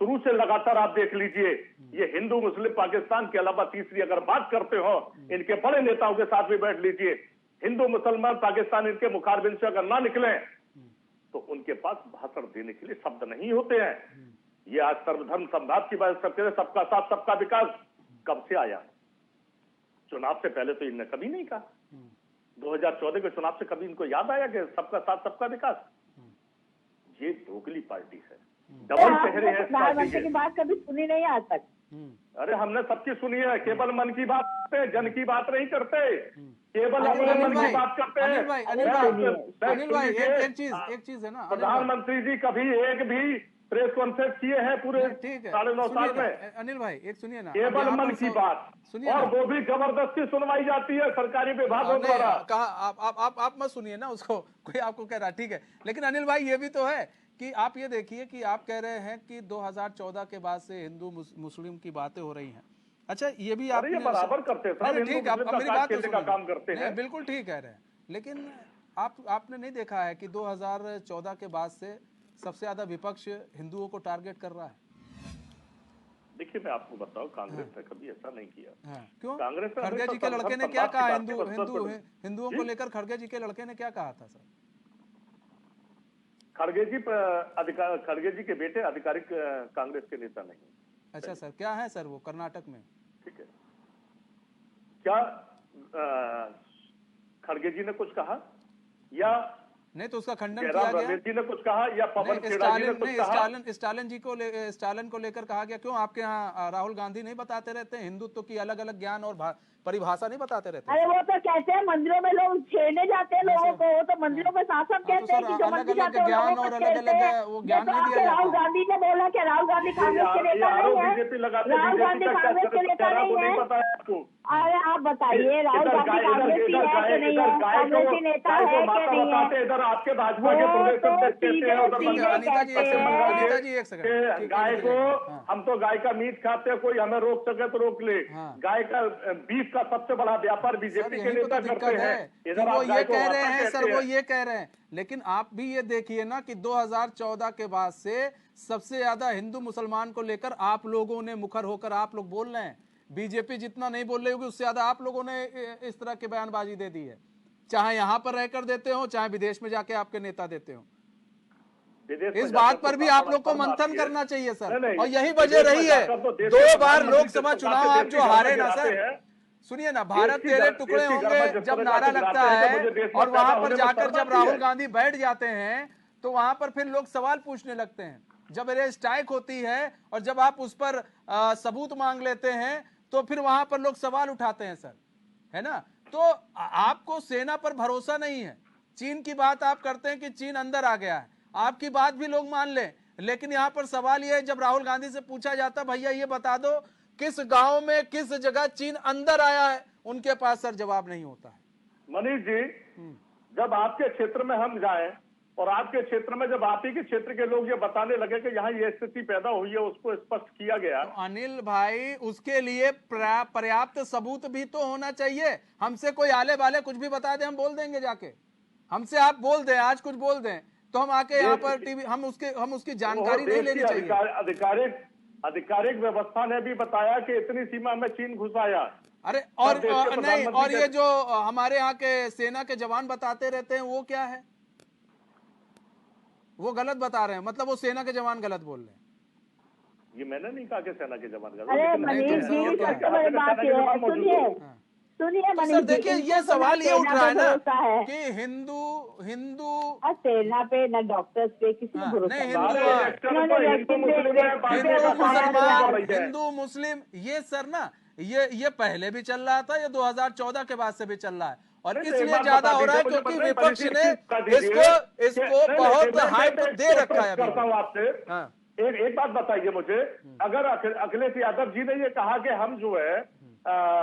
शुरू से लगातार आप देख लीजिए, ये हिंदू मुस्लिम पाकिस्तान के अलावा तीसरी अगर बात करते हो, इनके बड़े नेताओं के साथ भी बैठ लीजिए, हिंदू मुसलमान पाकिस्तान इनके मुखारबिन से अगर ना निकले तो उनके पास भाषण देने के लिए शब्द नहीं होते हैं। ये आज सर्वधर्म संवाद की बात सबके सबका साथ सबका विकास कब से आया? चुनाव से पहले तो इनने कभी नहीं कहा। 2014 के चुनाव से कभी इनको याद आया कि सबका साथ सबका विकास? ये दोगली पार्टी है, डबल चेहरे हैं इस पार्टी के। की बात कभी सुनी नहीं आज तक। अरे हमने सबकी सुनी है, केवल मन की बात करते हैं, जन की बात नहीं करते, केवल अपने मन की बात करते हैं। अनिल भाई एक चीज है ना, प्रधानमंत्री जी कभी एक भी प्रेस कॉन्फ्रेंस किए हैं पूरे 9.5 साल में? अनिल भाई एक सुनिए ना, केवल मन की बात, और वो भी जबरदस्ती सुनवाई जाती है सरकारी विभागों द्वारा। आप मत सुनिए ना उसको, कोई आपको कह रहा, ठीक है। लेकिन अनिल भाई ये भी तो है कि आप ये देखिए कि आप कह रहे हैं कि 2014 के बाद से हिंदू मुस्लिम की बातें हो रही हैं। अच्छा, ये भी आप बराबर करते हैं, ठीक है, मेरी बात का काम करते हैं, बिल्कुल ठीक कह रहे हैं। लेकिन आपने नहीं देखा है कि 2014 के बाद से सबसे ज्यादा विपक्ष हिंदुओं को टारगेट कर रहा है? देखिए मैं आपको बताऊं, कांग्रेस ने कभी ऐसा नहीं किया। क्यों? कांग्रेस खड़गे जी के लड़के ने क्या कहा हिंदुओं को लेकर? खड़गे जी के लड़के ने क्या कहा था सर? खड़गे जी के बेटे आधिकारिक कांग्रेस के नेता नहीं। अच्छा सर, क्या है सर वो कर्नाटक में? ठीक है, क्या खड़गे जी ने कुछ कहा या नहीं? तो उसका खंडन किया गया। जी ने कुछ कहा या पवन खेड़ा जी ने कुछ कहा? स्टालिन को लेकर कहा गया। क्यों आपके यहाँ राहुल गांधी नहीं बताते रहते हिंदुत्व की अलग अलग ज्ञान और परिभाषा नहीं बताते रहते? अरे वो तो कहते हैं मंदिरों में लोग छेड़ने जाते हैं लोगों को, तो मंदिरों में शासक कहते हैं कि जो मंदिर जाते हैं ज्ञान और अलग अलग वो ज्ञान नहीं दिया जाता। राहुल गांधी ने बोला कि राहुल गांधी कांग्रेस के नेता नहीं है, राहुल गांधी कांग्रेस के नेता नहीं है। अरे आप बताइए, राहुल गांधी कांग्रेस की है कि नहीं है? कांग्रेसी नेता है कि नहीं है? इधर आपके भाजपा के प्रदेश अध्यक्ष कहते हैं, अनीता जी एक सेकंड, गाय को हम तो गाय का मीट खाते हैं, कोई हमें रोक सके तो रोक ले। गाय का बीफ का सबसे बड़ा व्यापार बीजेपी के नेता करते हैं। वो ये कह रहे हैं सर, वो ये कह रहे हैं। लेकिन आप भी ये देखिए ना कि 2014 के बाद से सबसे ज्यादा हिंदू मुसलमान को लेकर आप लोगों ने मुखर होकर आप लोग बोल रहे हैं। बीजेपी जितना नहीं बोल रही होगी उससे ज्यादा आप लोगों ने इस तरह की बयानबाजी दे दी है, चाहे यहां पर रहकर देते हो चाहे विदेश में जाके आपके नेता देते हो। इस बात पर भी आप लोग को मंथन करना चाहिए सर। और यही वजह रही है 2 बार लोकसभा चुनाव आप जो हारे ना सर। सुनिए ना, भारत तेरे टुकड़े होंगे जब नारा लगता है और वहां पर जाकर जब राहुल गांधी बैठ जाते हैं तो वहां पर फिर लोग सवाल पूछने लगते हैं। जब एयर स्ट्राइक होती है और जब आप उस पर सबूत मांग लेते हैं तो फिर वहां पर लोग सवाल उठाते हैं सर, है ना? तो आपको सेना पर भरोसा नहीं है। चीन की बात आप करते हैं कि चीन अंदर आ गया है, आपकी बात भी लोग मान लें, लेकिन यहां पर सवाल यह है जब राहुल गांधी से पूछा जाता भैया ये बता दो किस गांव में किस जगह चीन अंदर आया है, उनके पास सर जवाब नहीं होता है। मनीष जी, जब आपके क्षेत्र में हम जाएं और आपके क्षेत्र में जब आप ही के क्षेत्र के लोग ये बताने लगे कि यहाँ ये स्थिति पैदा हुई है, उसको स्पष्ट किया गया। तो अनिल भाई, उसके लिए पर्याप्त सबूत भी तो होना चाहिए। हमसे कोई आले वाले कुछ भी बता दे, हम बोल देंगे जाके। हमसे आप बोल दें, आज कुछ बोल दें तो हम आके यहाँ पर टीवी हम उसकी जानकारी नहीं लेनी चाहिए। आधिकारिक व्यवस्था ने भी बताया कि इतनी सीमा में चीन घुस आया। अरे और नहीं, और ये जो हमारे यहाँ के सेना के जवान बताते रहते हैं वो क्या है? वो गलत बता रहे हैं, मतलब वो सेना के जवान गलत बोल रहे हैं। ये मैंने नहीं कहा कि सेना के जवान गलत, अरे लेकिन मनीष तो जी, सर, सबसे बड़ी बात सेना के ये है, जवान मौजूद सुनिए हो। सुनिए तो मनीष सर जी, देखिए इनको ये तो सवाल ना ये उठ सेना रहा है पे ना भरोसा है, कि हिंदू और सेना पे न डॉक्टर्स पे किसी हाँ, पे भरोसा नहीं, नहीं। हिंदू सारे इलेक्शन उन्होंने तो हिंदू वैक्सीन मुस्लिम में वैक्सीन बांटने पे का हिंदू बताया काम था। मुसलमान, है। हिंदू मुस्लिम, ये सर ना ये पहले भी चल रहा था, ये 2014 के बाद से भी चल रहा है, और नहीं, तो एक इसलिए बात ज्यादा बता हो रहा है दीजिए, क्योंकि मुझे विपक्ष पॉलिसी ने बता दीजिए इसको नहीं, बहुत मैं हाइप एक दे रखा है करता अभी। हूं आपसे। हाँ। एक बात बताइए मुझे, अगर अखिलेश यादव जी ने ये कहा कि हम जो है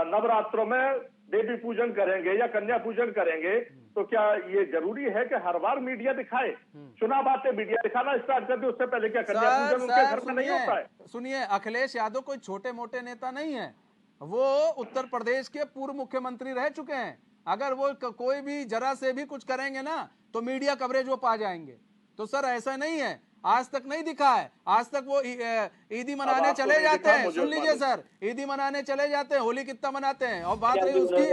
नवरात्रों में देवी पूजन करेंगे या कन्या पूजन करेंगे, तो क्या ये जरूरी है कि हर बार मीडिया दिखाए? चुनाव आते मीडिया दिखाना स्टार्ट कर दे, उससे पहले क्या कन्या पूजन उनके घर में नहीं होता है? सुनिए, अखिलेश यादव कोई छोटे मोटे नेता नहीं है, वो उत्तर प्रदेश के पूर्व मुख्यमंत्री रह चुके हैं। अगर वो कोई भी जरा से भी कुछ करेंगे ना तो मीडिया कवरेज वो पा जाएंगे। तो सर ऐसा नहीं है, आज तक नहीं दिखा है, आज तक वो ईदी मनाने चले जाते हैं। सुन लीजिए सर, ईदी मनाने चले जाते हैं, होली कितना मनाते हैं, और बात रही उसकी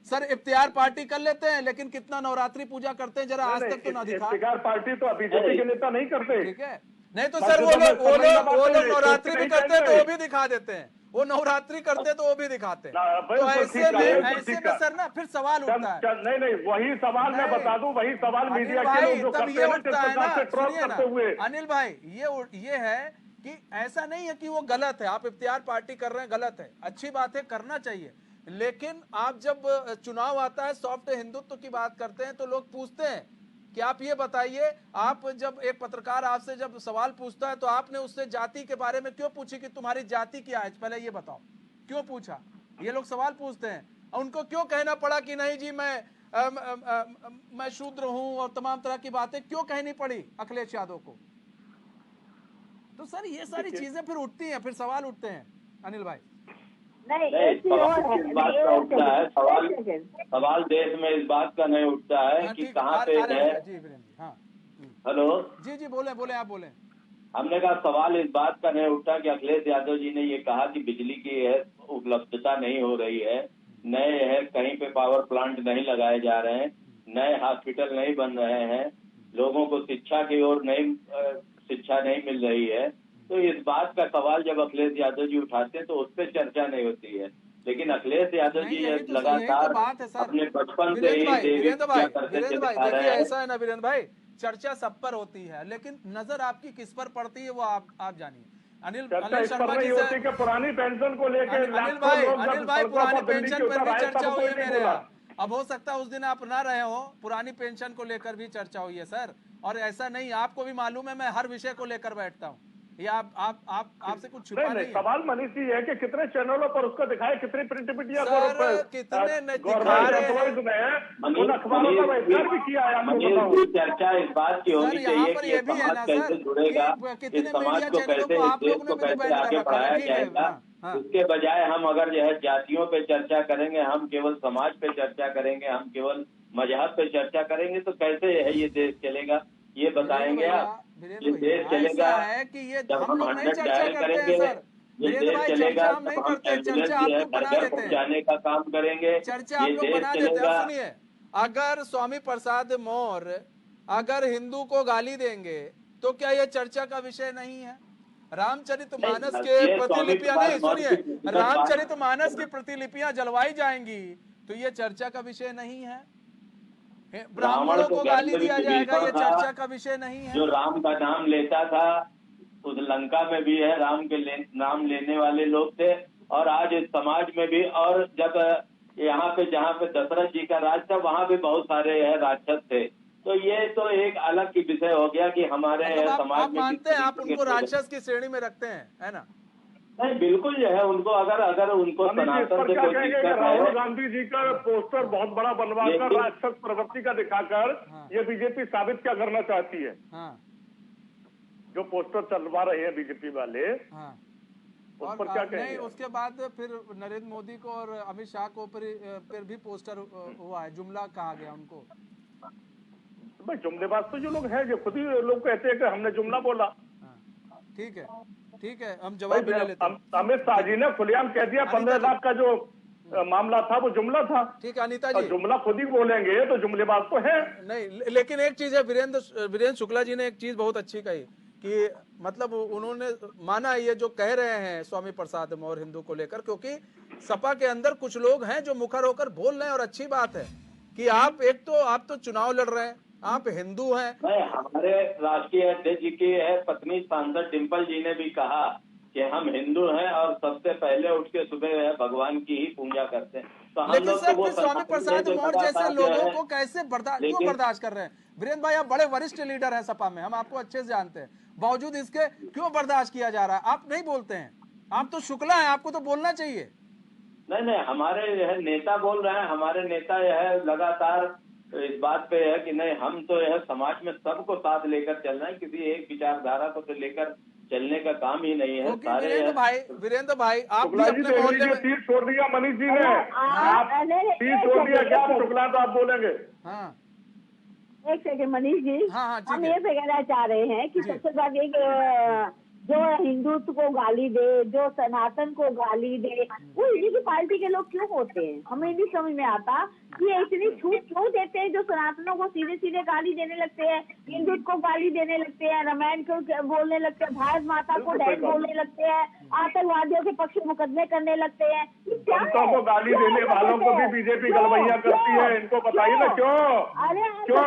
सर इफ्तियार पार्टी कर लेते हैं, लेकिन कितना नवरात्रि पूजा करते हैं जरा आज तक तो ना दिखा। इफ्तिकार पार्टी तो बीजेपी के नेता नहीं करते। ठीक है, नहीं तो सर वो लोग नवरात्रि भी करते हैं तो वो भी दिखा देते हैं, वो नवरात्रि करते तो वो भी दिखाते हैं। तो ऐसे में सर ना फिर सवाल उठता है। नहीं वही सवाल मैं बता दूं, वही सवाल मीडिया के लोग जो करते हैं उठता है ना, ट्रोल करते हुए। अनिल भाई ये है कि ऐसा नहीं है कि वो गलत है, आप इफ्तियार पार्टी कर रहे हैं गलत है, अच्छी बात है, करना चाहिए, लेकिन आप जब चुनाव आता है सॉफ्ट हिंदुत्व की बात करते हैं तो लोग पूछते हैं कि आप ये बताइए, आप जब एक पत्रकार आपसे जब सवाल पूछता है तो आपने उससे जाति के बारे में क्यों पूछी कि तुम्हारी जाति क्या है, पहले ये बताओ क्यों पूछा? ये लोग सवाल पूछते हैं, और उनको क्यों कहना पड़ा कि नहीं जी मैं शूद्र हूं, और तमाम तरह की बातें क्यों कहनी पड़ी अखिलेश यादव को? तो सर ये सारी चीजें फिर उठती हैं, फिर सवाल उठते हैं अनिल भाई। नहीं, एक चीज और है, इस बात का उठता है सवाल देश में इस बात का नहीं उठता है कि कहाँ पे है। जी वीरेंद्र जी, हाँ हेलो जी बोले आप बोले। हमने कहा सवाल इस बात का नहीं उठता कि अखिलेश यादव जी ने ये कहा कि बिजली की उपलब्धता नहीं हो रही है, नए है कहीं पे पावर प्लांट नहीं लगाए जा रहे हैं, नए हॉस्पिटल नहीं बन रहे हैं, लोगों को शिक्षा की ओर शिक्षा नहीं मिल रही है। तो इस बात का सवाल जब अखिलेश यादव जी उठाते हैं तो उस पर चर्चा नहीं होती है, लेकिन अखिलेश यादव जी लगातार अपने बचपन से ही वीरेंद्र भाई देखिए ऐसा है ना वीरेंद्र भाई, चर्चा सब पर होती है, लेकिन नजर आपकी किस पर पड़ती है वो आप जानिए। अनिल शर्मा जी से पुरानी पेंशन को लेकर अनिल भाई पुरानी पेंशन पर भी चर्चा हुई है मेरे यहाँ। अब हो सकता है उस दिन आप ना रहे हो, पुरानी पेंशन को लेकर भी चर्चा हुई है सर, और ऐसा नहीं, आपको भी मालूम है मैं हर विषय को लेकर बैठता हूँ, ये आपसे कुछ छुपा नहीं है। सवाल मनीष जी है कि कितने चैनलों पर उसको दिखाए, कितनी प्रिंट मीडिया कितने दिखा रहे हैं। चर्चा इस बात की होनी चाहिए कि ये समाज कैसे जुड़ेगा, इस समाज को कैसे, इस देश को कैसे आगे बढ़ाया जाएगा। इसके बजाय हम अगर जो है जातियों पे चर्चा करेंगे, हम केवल समाज पे चर्चा करेंगे, हम केवल मजहब पे चर्चा करेंगे, तो कैसे है ये देश चलेगा? ये बताएंगे आप? ये देश चलेगा है कि ये जब हम 100 डायल करेंगे, ये देश चलेगा जब हम एम्बुलेंस जो है घर घर पहुँचाने का काम करेंगे, चर्चा आप लोग बना देते हैं। सुनिए, अगर स्वामी प्रसाद मौर्य अगर हिंदू को गाली देंगे तो क्या ये चर्चा का विषय नहीं है? रामचरितमानस के प्रतिलिपियां नहीं, सुनिए, रामचरितमानस की प्रतिलिपियां जलवाई जाएंगी तो ये चर्चा का विषय नहीं है? ब्राह्मणों को गाली दिया जाएगा, ये चर्चा का विषय नहीं है? जो राम का नाम लेता था उस लंका में भी है, राम के नाम लेने वाले लोग थे, और आज इस समाज में भी, और जब यहाँ पे जहाँ पे दशरथ जी का राज था वहाँ भी बहुत सारे राक्षस थे। तो ये तो एक अलग की विषय हो गया कि हमारे समाज में मानते हैं आप उनको राक्षस की श्रेणी में रखते हैं, है ना? नहीं, बिल्कुल जो है उनको अगर उनको सनातन से कोई दिक्कत है। राहुल गांधी जी का पोस्टर बहुत बड़ा बनवाकर राक्षस प्रवृत्ति का दिखाकर ये बीजेपी साबित क्या करना चाहती है? जो पोस्टर चलवा रहे हैं बीजेपी वाले, उस पर क्या कहेंगे? उसके बाद फिर नरेंद्र मोदी को और अमित शाह को फिर भी पोस्टर हुआ है, जुमला कहा गया उनको। भाई जुमलेबाज तो जो लोग हैं, जो खुद ही लोग कहते हैं कि हमने जुमला बोला। ठीक है, हम जवाब भी ले लेते हैं। अमित शाह जी ने खुलेआम कह दिया 15 लाख का जो मामला था वो जुमला था। ठीक है अनीता जी, जुमला खुद ही बोलेंगे तो जुमलेबाज तो है नहीं, लेकिन एक चीज है, वीरेंद्र शुक्ला जी ने एक चीज बहुत अच्छी कही कि मतलब उन्होंने माना ये जो कह रहे हैं स्वामी प्रसाद मौर्य हिंदू को लेकर, क्योंकि सपा के अंदर कुछ लोग हैं जो मुखर होकर बोल रहे हैं, और अच्छी बात है कि आप तो चुनाव लड़ रहे हैं, आप हिंदू हैं। नहीं, हमारे राष्ट्रीय अध्यक्ष जी की पत्नी सांसद डिम्पल जी ने भी कहा कि हम हिंदू हैं और सबसे पहले उठ के सुबह भगवान की ही पूजा करते हैं। तो हम लेकिन लोग सर तो वो फिर स्वामी प्रसाद मौर्य जैसे लोगों को कैसे क्यों बर्दाश्त कर रहे हैं? वीरेंद्र भाई, आप बड़े वरिष्ठ लीडर हैं सपा में, हम आपको अच्छे से जानते हैं, बावजूद इसके क्यों बर्दाश्त किया जा रहा है? आप नहीं बोलते हैं, आप तो शुक्ला हैं, आपको तो बोलना चाहिए। नहीं, हमारे यह नेता बोल रहे हैं, हमारे नेता यह लगातार इस बात पे है कि नहीं, हम तो यह समाज में सबको साथ लेकर चल रहे हैं, किसी एक विचारधारा को तो लेकर चलने का काम ही नहीं है। सारे वीरेंद्र भाई आप भी अपने मोहल्ले में तीर छोड़ दिया मनीष जी ने, आप तीर छोड़ दिया क्या? शुक्ला तो आप बोलेंगे। हाँ एक सेकंड मनीष जी, हाँ, हम ये कहना चाह रहे हैं कि सबसे पहले एक जो हिंदुत्व को गाली दे, जो सनातन को गाली दे, वो इन्हीं की पार्टी के लोग क्यों होते हैं? हमें नहीं समझ में आता कि ये इतनी छूट क्यों देते हैं, जो सनातनों को सीधे सीधे गाली देने लगते हैं, हिंदुत्व को गाली देने लगते हैं, रामायण को बोलने लगते हैं, भारत माता को डैड बोलने लगते हैं, आतंकवादियों के पक्ष में मुकदमे करने लगते हैं। संतों को गाली देने वालों को भी बीजेपी गलबैया करती है, इनको बताइए ना क्यों? क्यों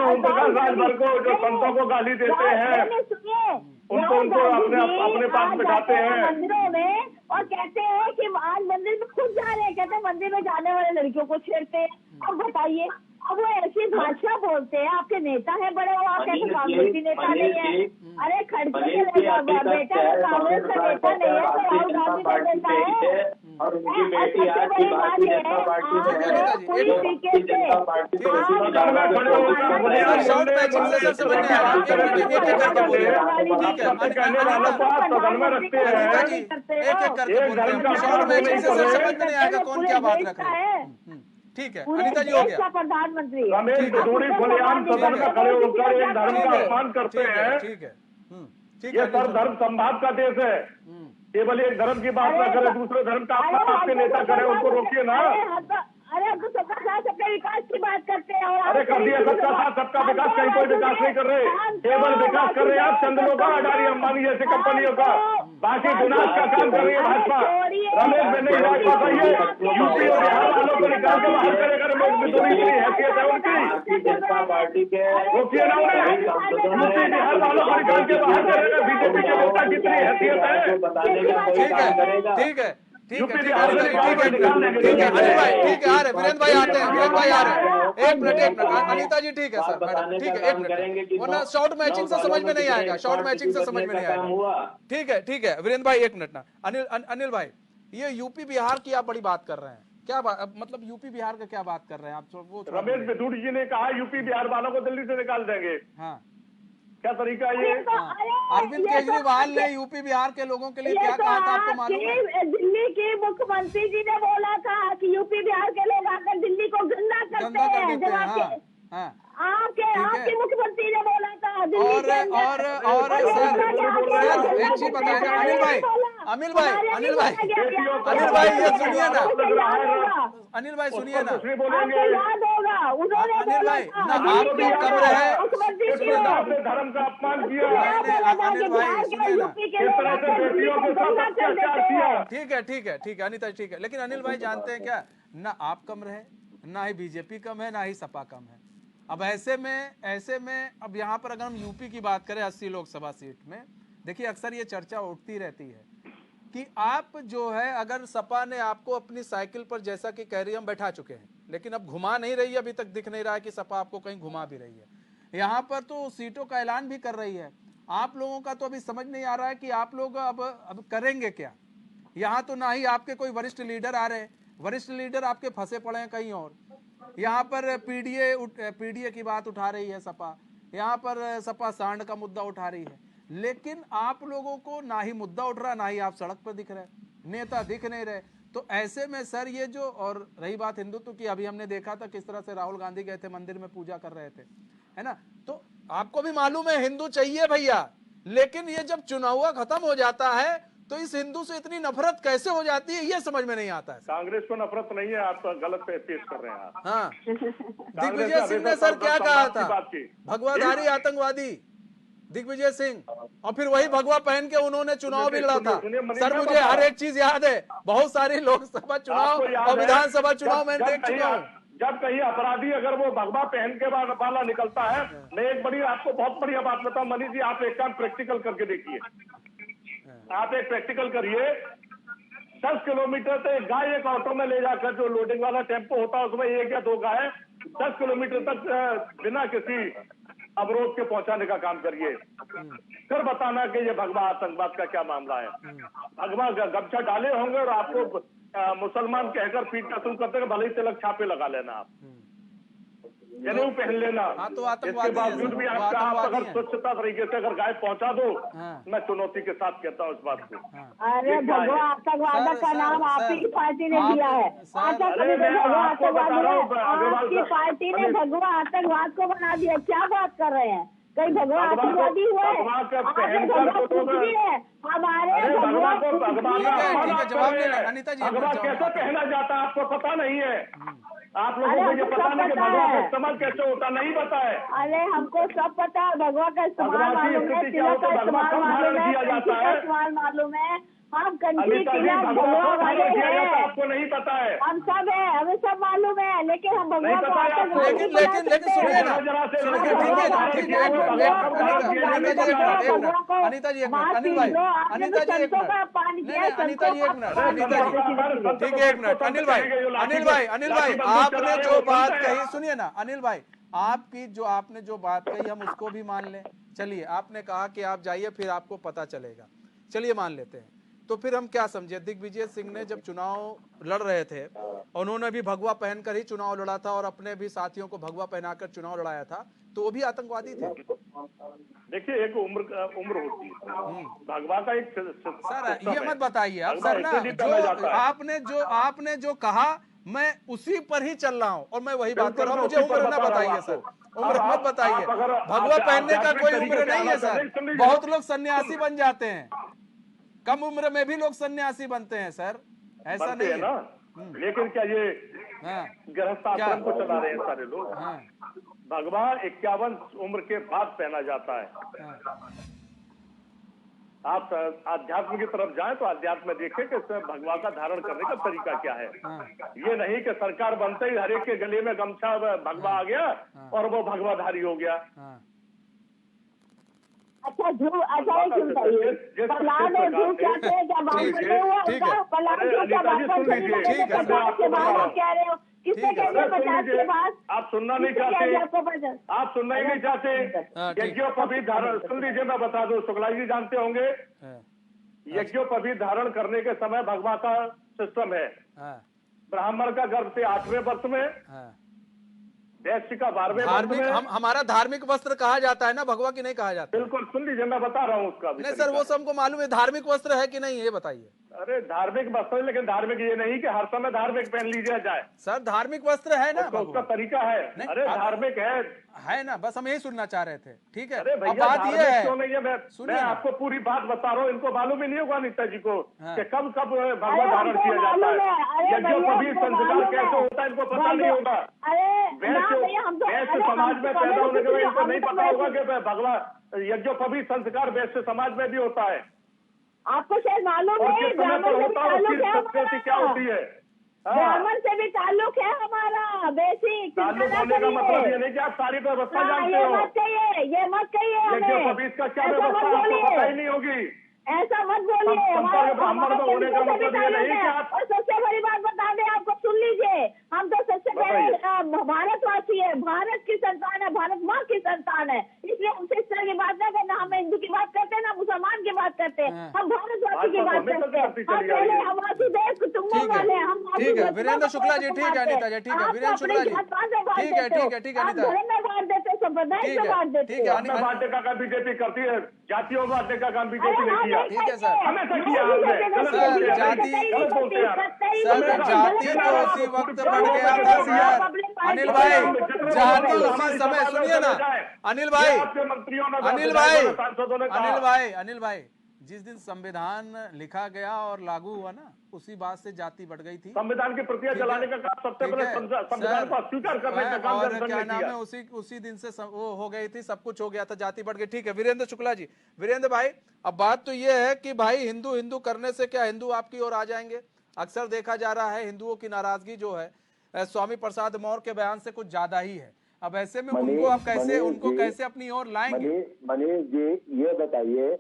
ओम प्रकाश राजभर को जो संतों को गाली देते हैं सुनिए, उनको अपने पास बिठाते हैं मंदिरों में, और कहते हैं कि आज मंदिर में खुद जा रहे हैं, कहते हैं मंदिर में जाने वाले लड़कियों को छेड़ते हैं। अब बताइए, अब वो ऐसी भाषा बोलते हैं, आपके नेता है बड़े, वो आप कहते कांग्रेसी नेता नहीं है। अरे खड़गे बेटा कांग्रेस का नेता नहीं है तो राहुल गांधी का नेता है, और उनकी बेटी आज की भारतीय जनता पार्टी में पूरी तरीके से शॉर्ट मैचिंग से सर समझ नहीं आया, कहने वालों को आप सदन में रखते हैं, एक एक करके बोलते हैं, शॉर्ट मैचिंग से सर समझ में नहीं आएगा कौन क्या बात रख रहे हैं। ठीक है, अनिता जी हो गया। प्रधानमंत्री रमेश बिधूड़ी खुलेआम सदन में खड़े होकर एक धर्म का अपमान करते हैं। ठीक है, ये सर धर्म संवाद का देश है, केवल एक धर्म की बात ना करें, दूसरे धर्म का अपमान आपके नेता करें, उनको रोकिए ना। अरे अब तो सबका साथ सबके विकास की बात करते हैं, और अरे कर दिया सबका साथ सबका विकास, कहीं कोई विकास नहीं कर रहे, केवल विकास कर रहे हैं आप चंद्रों का, अडानी अंबानी जैसी कंपनियों का, बाकी विनाश का काम कर रही है भाजपा। रमेश में नहीं भाजपा चाहिए, यूपी और बिहार वालों को निकाल के बाहर करेगा। रमेश बिधूड़ी की हैसियत है उनकी, भारतीय जनता पार्टी के रोकिए ना उन्हें, यूपी बिहार वालों को निकाल के बाहर करेगा। बीजेपी के नेता कितनी हैसियत है बताने का कोई काम करेगा। ठीक है, अनिल भाई ठीक है, आ रहे वीरेंद्र भाई आते हैं, वीरेंद्र भाई आ रहे हैं, एक मिनट अनिता जी ठीक है सर, मैडम ठीक है, एक मिनट, वरना शॉर्ट मैचिंग से समझ में नहीं आएगा, शॉर्ट मैचिंग से समझ में नहीं आएगा। ठीक है वीरेंद्र भाई एक मिनट ना, अनिल भाई ये यूपी बिहार की आप बड़ी बात कर रहे हैं, क्या बात मतलब यूपी बिहार का क्या बात कर रहे हैं आप? वो रमेश बिधूड़ी जी ने कहा यूपी बिहार वालों को दिल्ली से निकाल देंगे, हाँ क्या तरीका ये? अरविंद केजरीवाल ने यूपी बिहार के लोगों के लिए क्या कहा था आपको मालूम है? दिल्ली के मुख्यमंत्री जी ने बोला था कि यूपी बिहार के लोग आकर दिल्ली को गंदा करते हैं, जब आपके मुख्यमंत्री ने बोला था। और सर एक चीज बताएगा अनिल भाई ये सुनिए ना, अनिल भाई सुनिए ना, याद होगा उन्होंने अनिल भाई ना आपकी कब्र है, आपने धर्म का अपमान किया, अनिल भाई सुनिए ना, इस तरह से बेटियों के साथ अत्याचार किया। ठीक है अनिता ठीक है, लेकिन अनिल भाई जानते हैं क्या, ना आप कम रहे, ना ही बीजेपी कम है, ना ही सपा कम है। अब ऐसे में अब यहाँ पर अगर हम यूपी की बात करें 80 लोकसभा सीट में, देखिए अक्सर ये चर्चा उठती रहती है कि आप जो है, अगर सपा ने आपको अपनी साइकिल पर जैसा कि कह रही हम बैठा चुके हैं, लेकिन अब घुमा नहीं रही है, अभी तक दिख नहीं रहा है कि सपा आपको कहीं घुमा भी रही है। यहाँ पर तो सीटों का ऐलान भी कर रही है, आप लोगों का तो अभी समझ नहीं आ रहा है कि आप लोग अब करेंगे क्या। यहाँ तो ना ही आपके कोई वरिष्ठ लीडर आ रहे, वरिष्ठ लीडर आपके फंसे पड़े हैं कहीं और। यहाँ पर पीडीए की बात उठा रही है सपा, यहाँ पर सपा सांड का मुद्दा उठा रही है, लेकिन आप लोगों को ना ही मुद्दा उठ रहा, ना ही आप सड़क पर दिख रहे, नेता दिख नहीं रहे। तो ऐसे में सर ये जो, और रही बात हिंदुत्व की, अभी हमने देखा था किस तरह से राहुल गांधी गए थे मंदिर में पूजा कर रहे थे, है ना। तो आपको भी मालूम है हिंदू चाहिए भैया, लेकिन ये जब चुनाव खत्म हो जाता है तो इस हिंदू से इतनी नफरत कैसे हो जाती है, ये समझ में नहीं आता है। कांग्रेस को नफरत नहीं है, आप गलत पेश कर रहे हैं। हाँ दिग्विजय सिंह ने सर क्या कहा था, भगवाधारी आतंकवादी, दिग्विजय सिंह, और फिर वही भगवा पहन के उन्होंने चुनाव भी लड़ा था। सुनिए, सर मुझे हर एक चीज याद है, बहुत सारी लोकसभा चुनाव और विधानसभा चुनाव मैं देख चुका हूँ। जब कहीं अपराधी अगर वो भगवा पहन के वाला निकलता है, मैं एक बड़ी आपको बहुत बढ़िया बात बताऊं मनीष जी, आप एक काम प्रैक्टिकल करके देखिए। आप एक प्रैक्टिकल करिए, 10 किलोमीटर से एक गाय एक ऑटो में ले जाकर, जो लोडिंग वाला टेम्पो होता है उसमें 1 या 2 गाय 10 किलोमीटर तक बिना किसी अवरोध के पहुंचाने का काम करिए, फिर बताना कि ये भगवा आतंकवाद का क्या मामला है। भगवा गमछा डाले होंगे और आपको मुसलमान कहकर पीटना शुरू करते हैं, भले ही तिलक छापे लगा लेना, आप जनेऊ पहन लेना। तो इसके बावजूद भी आप अगर स्वच्छता तरीके से अगर गाय पहुंचा दो, मैं चुनौती के साथ कहता हूँ इस बात को। अरे भगवा आतंकवाद का नाम आपकी पार्टी ने दिया है। भगवा आतंकवाद आपकी पार्टी ने भगवा आतंकवाद को बना दिया। क्या बात कर रहे हैं? कहीं भगवा आतंकवादी हुआ है? हमारे भगवा को अनिता जी भगवा कैसे पहना जाता है आपको पता नहीं है? आप लोगों को ये पता नहीं कि भगवा का इस्तेमाल कैसे होता, नहीं पता है? अरे हमको सब पता है, भगवा का इस्तेमाल मालूम है, तिलक का इस्तेमाल मालूम है, कंठी का इस्तेमाल मालूम है। हम कंठी तिलक भगवा वाले हैं, आपको नहीं पता है? हम सब है, हमें सब मालूम है, लेकिन हम भगवा को लेकिन सुनिए ना, अनिता जी एक मिनट, अनिल भाई, अनिता जी एक मिनट, अनिता जी एक मिनट, अनिता जी ठीक है, एक मिनट, अनिल भाई आपने जो बात कही, सुनिए ना अनिल भाई, आपने जो बात कही हम उसको भी मान लें। चलिए, आपने कहा कि आप जाइए फिर आपको पता चलेगा, चलिए मान लेते हैं। तो फिर हम क्या समझे, दिग्विजय सिंह ने जब चुनाव लड़ रहे थे, उन्होंने भी भगवा पहनकर ही चुनाव लड़ा था और अपने भी साथियों को भगवा पहनाकर चुनाव लड़ाया था, तो वो भी आतंकवादी थे? देखिए, एक उम्र होती है, भगवा का एक सर ये मत बताइए अब सर ना, जो आपने जो कहा मैं उसी पर ही चल रहा हूँ और मैं वही बात कर रहा हूँ। मुझे उम्र ना बताइए सर, उम्र मत बताइए। भगवा पहनने का कोई उम्र नहीं है सर, बहुत लोग सन्यासी बन जाते हैं, कम उम्र में भी लोग सन्यासी बनते हैं सर, ऐसा नहीं है ना। लेकिन क्या ये गृहस्थ आश्रम को चला रहे हैं सारे लोग? भगवा 51 उम्र के बाद पहना जाता है। आप अध्यात्म की तरफ जाएं तो अध्यात्म में देखें कि भगवा का धारण करने का तरीका क्या है। ये नहीं कि सरकार बनते ही हर एक के गले में गमछा भगवा आ गया और वो भगवाधारी हो गया। अच्छा अच्छा प्रहलाद और ध्रुव क्या थे? क्या बात हुआ उनका? प्रहलाद ध्रुव क्या बात के बाद कह रहे हो? किसने कह दिया 50 के बाद? आप सुनना नहीं चाहते, आप सुनना ही नहीं चाहते। यज्ञोपवीत धारण, सुन लीजिए मैं बता दूं, शुक्ला जी जानते होंगे, यज्ञोपवीत धारण करने के समय भगवा का सिस्टम है। ब्राह्मण का गर्भ से 8वें वर्ष में, वैश्य का 12वें वर्ष में। हमारा धार्मिक वस्त्र कहा जाता है ना भगवा, की नहीं कहा जाता? बिल्कुल, सुन लीजिए मैं बता रहा हूँ उसका। नहीं सर, वो सबको मालूम है धार्मिक वस्त्र है कि नहीं, ये बताइए। अरे धार्मिक वस्त्र, लेकिन धार्मिक ये नहीं कि हर समय धार्मिक पहन लीजिए जाए। सर धार्मिक वस्त्र है ना, उसका तरीका है। अरे धार्मिक है ना, बस हम यही सुनना चाह रहे थे। ठीक है, अरे भैया बात ये है, क्यों नहीं है? मैं आपको पूरी बात बता रहा हूँ, इनको मालूम ही नहीं होगा अनिता जी को कि कब कब भगवा धारण किया जाता है, यज्ञोपवीत संस्कार कैसे होता है इनको पता नहीं होगा। वैश्य समाज में पैदा होने के बाद इनको नहीं पता होगा कि भगवा यज्ञोपवीत संस्कार वैश्य समाज में भी होता है। आपको शायद मालूम है, ब्राह्मण से भी ताल्लुक है हमारा, क्या होती है? ब्राह्मण से भी ताल्लुक है हमारा, बेसिक ताल्लुक होने का मतलब ये नहीं कि आप सारी व्यवस्था जानते हो। ये मत कहिए, ये मत कहिए हमें, का क्या व्यवस्था आपको पता ही नहीं होगी। ऐसा मत बोलिए। ब्राह्मण में होने का मतलब ये नहीं कि आप। और सबसे बड़ी बात बता दें आपको, सुन लीजिए, हम तो सबसे पहले भारतवासी है, भारत की संतान है, भारत माँ की संतान है, इसलिए हमसे इस तरह की बात ना करना। हम हिंदू की बात करते हैं ना मुसलमान की बात करते हैं, हम भारतवासी की बात करते हैं। हम पहले हम वासुदेव कुटुंबम वाले हैं। हम ठीक है वीरेंद्र शुक्ला जी, ठीक है अनिता जी, ठीक है वीरेंद्र शुक्ला जी, ठीक है ठीक है ठीक है अनिता, धर्म में बांट देते, संप्रदाय में बांट देते। ठीक है, बांटने का काम बीजेपी करती है, जातियों बांटने का काम बीजेपी नहीं किया। ठीक है सर, हमेशा किया आपने। जाति तो उसी वक्त बढ़ गया था सर। अनिल भाई, जाति उसी समय, सुनिए ना अनिल भाई, जिस दिन संविधान लिखा गया और लागू हुआ ना, उसी बात से जाति बढ़ गई थी। संविधान की प्रतियां जलाने का काम सबसे पहले संविधान को अस्वीकार करने का काम और क्या नाम है, उसी दिन से वो हो गई थी, सब कुछ हो गया था, जाति बढ़ गई। ठीक है वीरेंद्र शुक्ला जी। वीरेंद्र भाई, अब बात तो ये है कि भाई हिंदू हिंदू करने से क्या हिंदू आपकी ओर आ जाएंगे? अक्सर देखा जा रहा है हिंदुओं की नाराजगी जो है स्वामी प्रसाद मौर्य के बयान से कुछ ज्यादा ही है। अब ऐसे में उनको आप कैसे अपनी ओर लाएंगे? मनीष जी, ये बताइए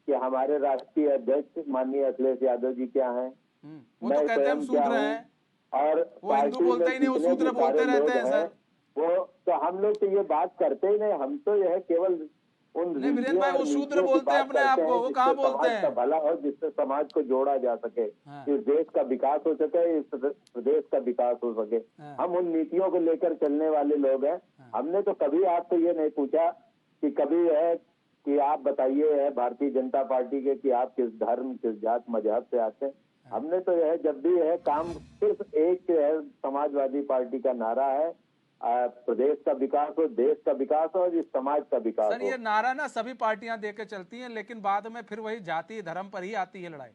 कि हमारे राष्ट्रीय अध्यक्ष माननीय अखिलेश यादव जी क्या हैं? वो तो कहते हैं हम शूद्र हैं, और वो हिंदू बोलते ही नहीं, वो शूद्र बोलते रहते हैं सर। वो तो हम लोग तो ये बात करते ही नहीं, हम तो यह केवल नहीं वीरेंद्र भाई, वो शूद्र बोलते हैं अपने आप को, वो कहाँ बोलते हैं? भला हो, जिससे समाज को जोड़ा जा सके, इस देश का विकास हो सके, इस प्रदेश का विकास हो सके। हम उन नीतियों को लेकर चलने वाले लोग हैं। हमने तो कभी आपको ये नहीं पूछा कि कभी है कि आप बताइए है भारतीय जनता पार्टी के कि आप किस धर्म, किस जात, मजहब से आते हैं। हमने तो यह जब भी है काम सिर्फ एक है, समाजवादी पार्टी का नारा है, प्रदेश का विकास हो, देश का विकास हो और इस समाज का विकास हो। सर ये नारा ना सभी पार्टियां देकर चलती हैं, लेकिन बाद में फिर वही जाति धर्म पर ही आती है लड़ाई।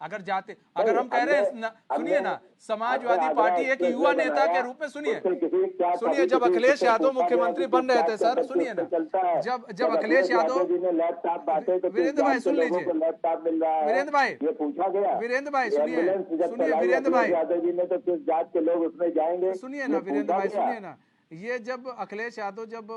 अगर हम कह रहे हैं, सुनिए ना, समाजवादी पार्टी एक युवा नेता के रूप में, सुनिए जब अखिलेश यादव मुख्यमंत्री बन रहे थे सर, सुनिए ना, जब अखिलेश यादव, वीरेंद्र भाई सुन लीजिए, वीरेंद्र भाई, ये पूछा गया, वीरेंद्र भाई सुनिए, वीरेंद्र भाई, यादव जी ने तो किस जात के लोग उसमें जाएंगे? सुनिए ना वीरेंद्र भाई, सुनिए ना, ये जब अखिलेश यादव जब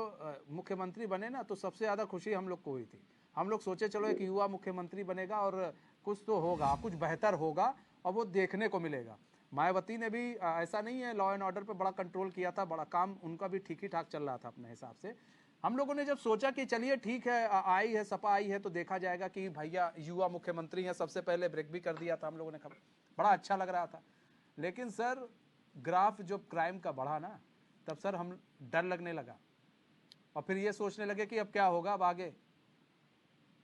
मुख्यमंत्री बने ना, तो सबसे ज्यादा खुशी हम लोग को हुई थी। हम लोग सोचे चलो एक युवा मुख्यमंत्री बनेगा और कुछ तो होगा, कुछ बेहतर होगा और वो देखने को मिलेगा। मायावती ने भी ऐसा नहीं है, लॉ एंड ऑर्डर पे बड़ा कंट्रोल किया था, बड़ा काम उनका भी ठीक ही ठाक चल रहा था अपने हिसाब से। हम लोगों ने जब सोचा कि चलिए ठीक है, आई है सपा आई है तो देखा जाएगा कि भैया युवा मुख्यमंत्री हैं, सबसे पहले ब्रेक भी कर दिया था हम लोगों ने, खबर बड़ा अच्छा लग रहा था। लेकिन सर ग्राफ जो क्राइम का बढ़ा ना, तब सर हम डर लगने लगा और फिर ये सोचने लगे कि अब क्या होगा अब आगे।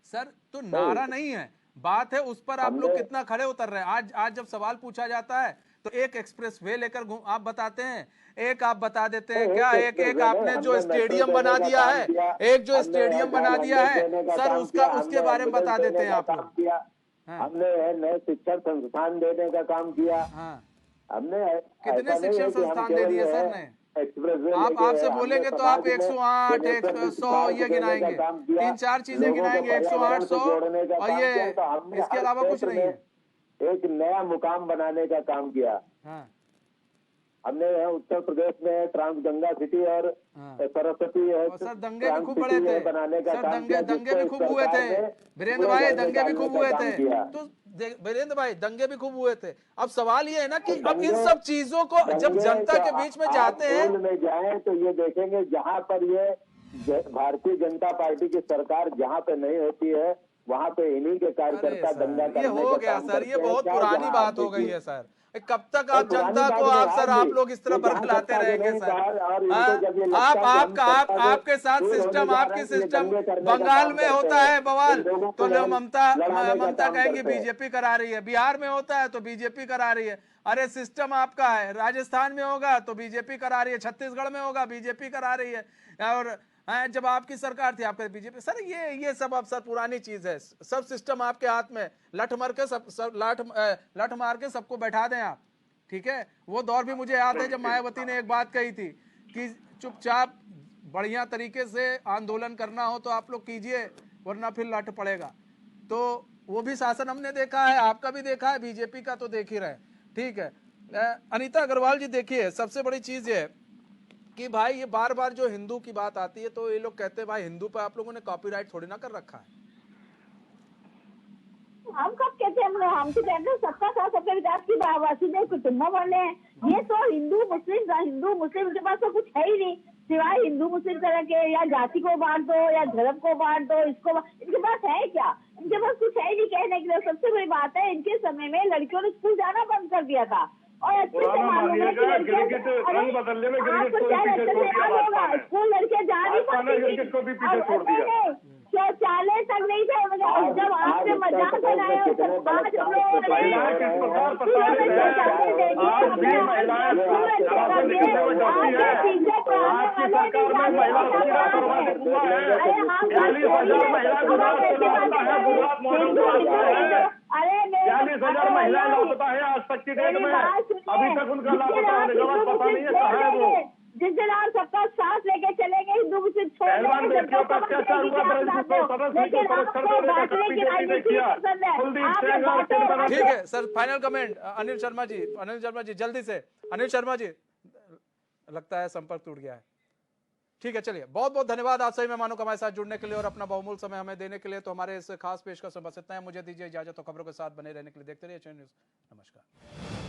सर तो नारा नहीं है, बात है उस पर आप लोग कितना खड़े उतर रहे हैं। आज जब सवाल पूछा जाता है तो एक एक्सप्रेस वे लेकर आप बताते हैं, एक आप बता देते हैं क्या, एक आपने जो स्टेडियम बना दिया है, एक जो स्टेडियम बना दिया है सर, उसके बारे में बता देते हैं आप लोग। हमने नए शिक्षण संस्थान देने का काम किया। हमने कितने शिक्षण संस्थान दे दिए सर ने? आपसे बोलेंगे तो आप 108, 100 ये गिनाएंगे, 3-4 चीजें गिनाएंगे, 108, 100 और ये, इसके अलावा कुछ नहीं है। एक नया मुकाम बनाने का काम किया। हमने उत्तर प्रदेश में ट्रांसगंगा सिटी और सरस्वती सर दंगे भी खूब बड़े थे बनाने का, सर दंगे भी खूब हुए थे वीरेंद्र भाई, दंगे भी खूब हुए थे। तो वीरेंद्र भाई दंगे भी खूब हुए थे। अब सवाल ये है ना कि अब इन सब चीजों को जब जनता के बीच में जाते हैं, में जाए तो ये देखेंगे जहाँ पर ये भारतीय जनता पार्टी की सरकार जहाँ पे नहीं होती है, वहाँ पे इन्हीं के कार्यकर्ता दंगा करने ये हो गया सर, ये बहुत पुरानी बात हो गई है सर। कब तक आप जनता को आप लोग इस तरह बरगलाते रहेंगे सर? आपके साथ सिस्टम, आपकी सिस्टम बंगाल में होता है बवाल तो ममता कहेंगी बीजेपी करा रही है, बिहार में होता है तो बीजेपी करा रही है। अरे सिस्टम आपका है, राजस्थान में होगा तो बीजेपी करा रही है, छत्तीसगढ़ में होगा बीजेपी करा रही है, और जब आपकी सरकार थी आपके बीजेपी। सर ये सब अब सर पुरानी चीज है, सब सिस्टम आपके हाथ में, लठ मार के सबको बैठा दें आप, ठीक है। वो दौर भी मुझे याद है जब मायावती ने एक बात कही थी कि चुपचाप बढ़िया तरीके से आंदोलन करना हो तो आप लोग कीजिए, वरना फिर लठ पड़ेगा। तो वो भी शासन हमने देखा है, आपका भी देखा है, बीजेपी का तो देख ही रहे, ठीक है। अनीता अग्रवाल जी देखिए, सबसे बड़ी चीज ये कि भाई ये बार बार जो हिंदू की बात आती है तो ये लोग कहते हैं भाई हिंदू पर आप लोगों ने कॉपीराइट थोड़ी ना कर रखा है। हम कब कहते हैं, हम तो कहते हैं सबका साथ सबके विकास की वासुदेव कुटुंबकम वाले हैं। ये तो हिंदू मुस्लिम के पास तो कुछ है ही नहीं, सिवाय हिंदू मुस्लिम तरह के, या जाति को बांट दो या धर्म को बांट दो, इनके पास है क्या? इनके पास कुछ है नहीं कहने के लिए। सबसे बड़ी बात है, इनके समय में लड़कियों ने स्कूल जाना बंद कर दिया था और अच्छे से मालूम है कि स्कूल लड़के जा नहीं पाती, शौचालय तक नहीं थे। जब आपने मजाक बनाया हुआ है। अरे हाँ, 42,000 महिला गुजरात से लापता है, गुजरात मॉडल से लापता है। अरे 42,000 महिलाएं लापता है आज तक की डेट में, अभी तक उनका लापता होने का बाद पता नहीं है कहाँ है वो। जिस दिन आप सबका साथ लेके चलेंगे, हिंदू मुस्लिम छोड़ पहलवान बेटियों पर अत्याचार हुआ, ठीक है sir, final comment Anil Sharma ji. Anil Sharma ji जल्दी से, अनिल शर्मा जी, लगता है संपर्क टूट गया है। ठीक है, चलिए, बहुत बहुत धन्यवाद आप सभी मेहमानों का हमारे साथ जुड़ने के लिए और अपना बहुमूल्य समय हमें देने के लिए। तो हमारे इस खास पेशकश में बस इतना है, मुझे दीजिए इजाजत। तो खबरों के साथ बने रहने के लिए देखते रहिए चैनल न्यूज़। नमस्कार।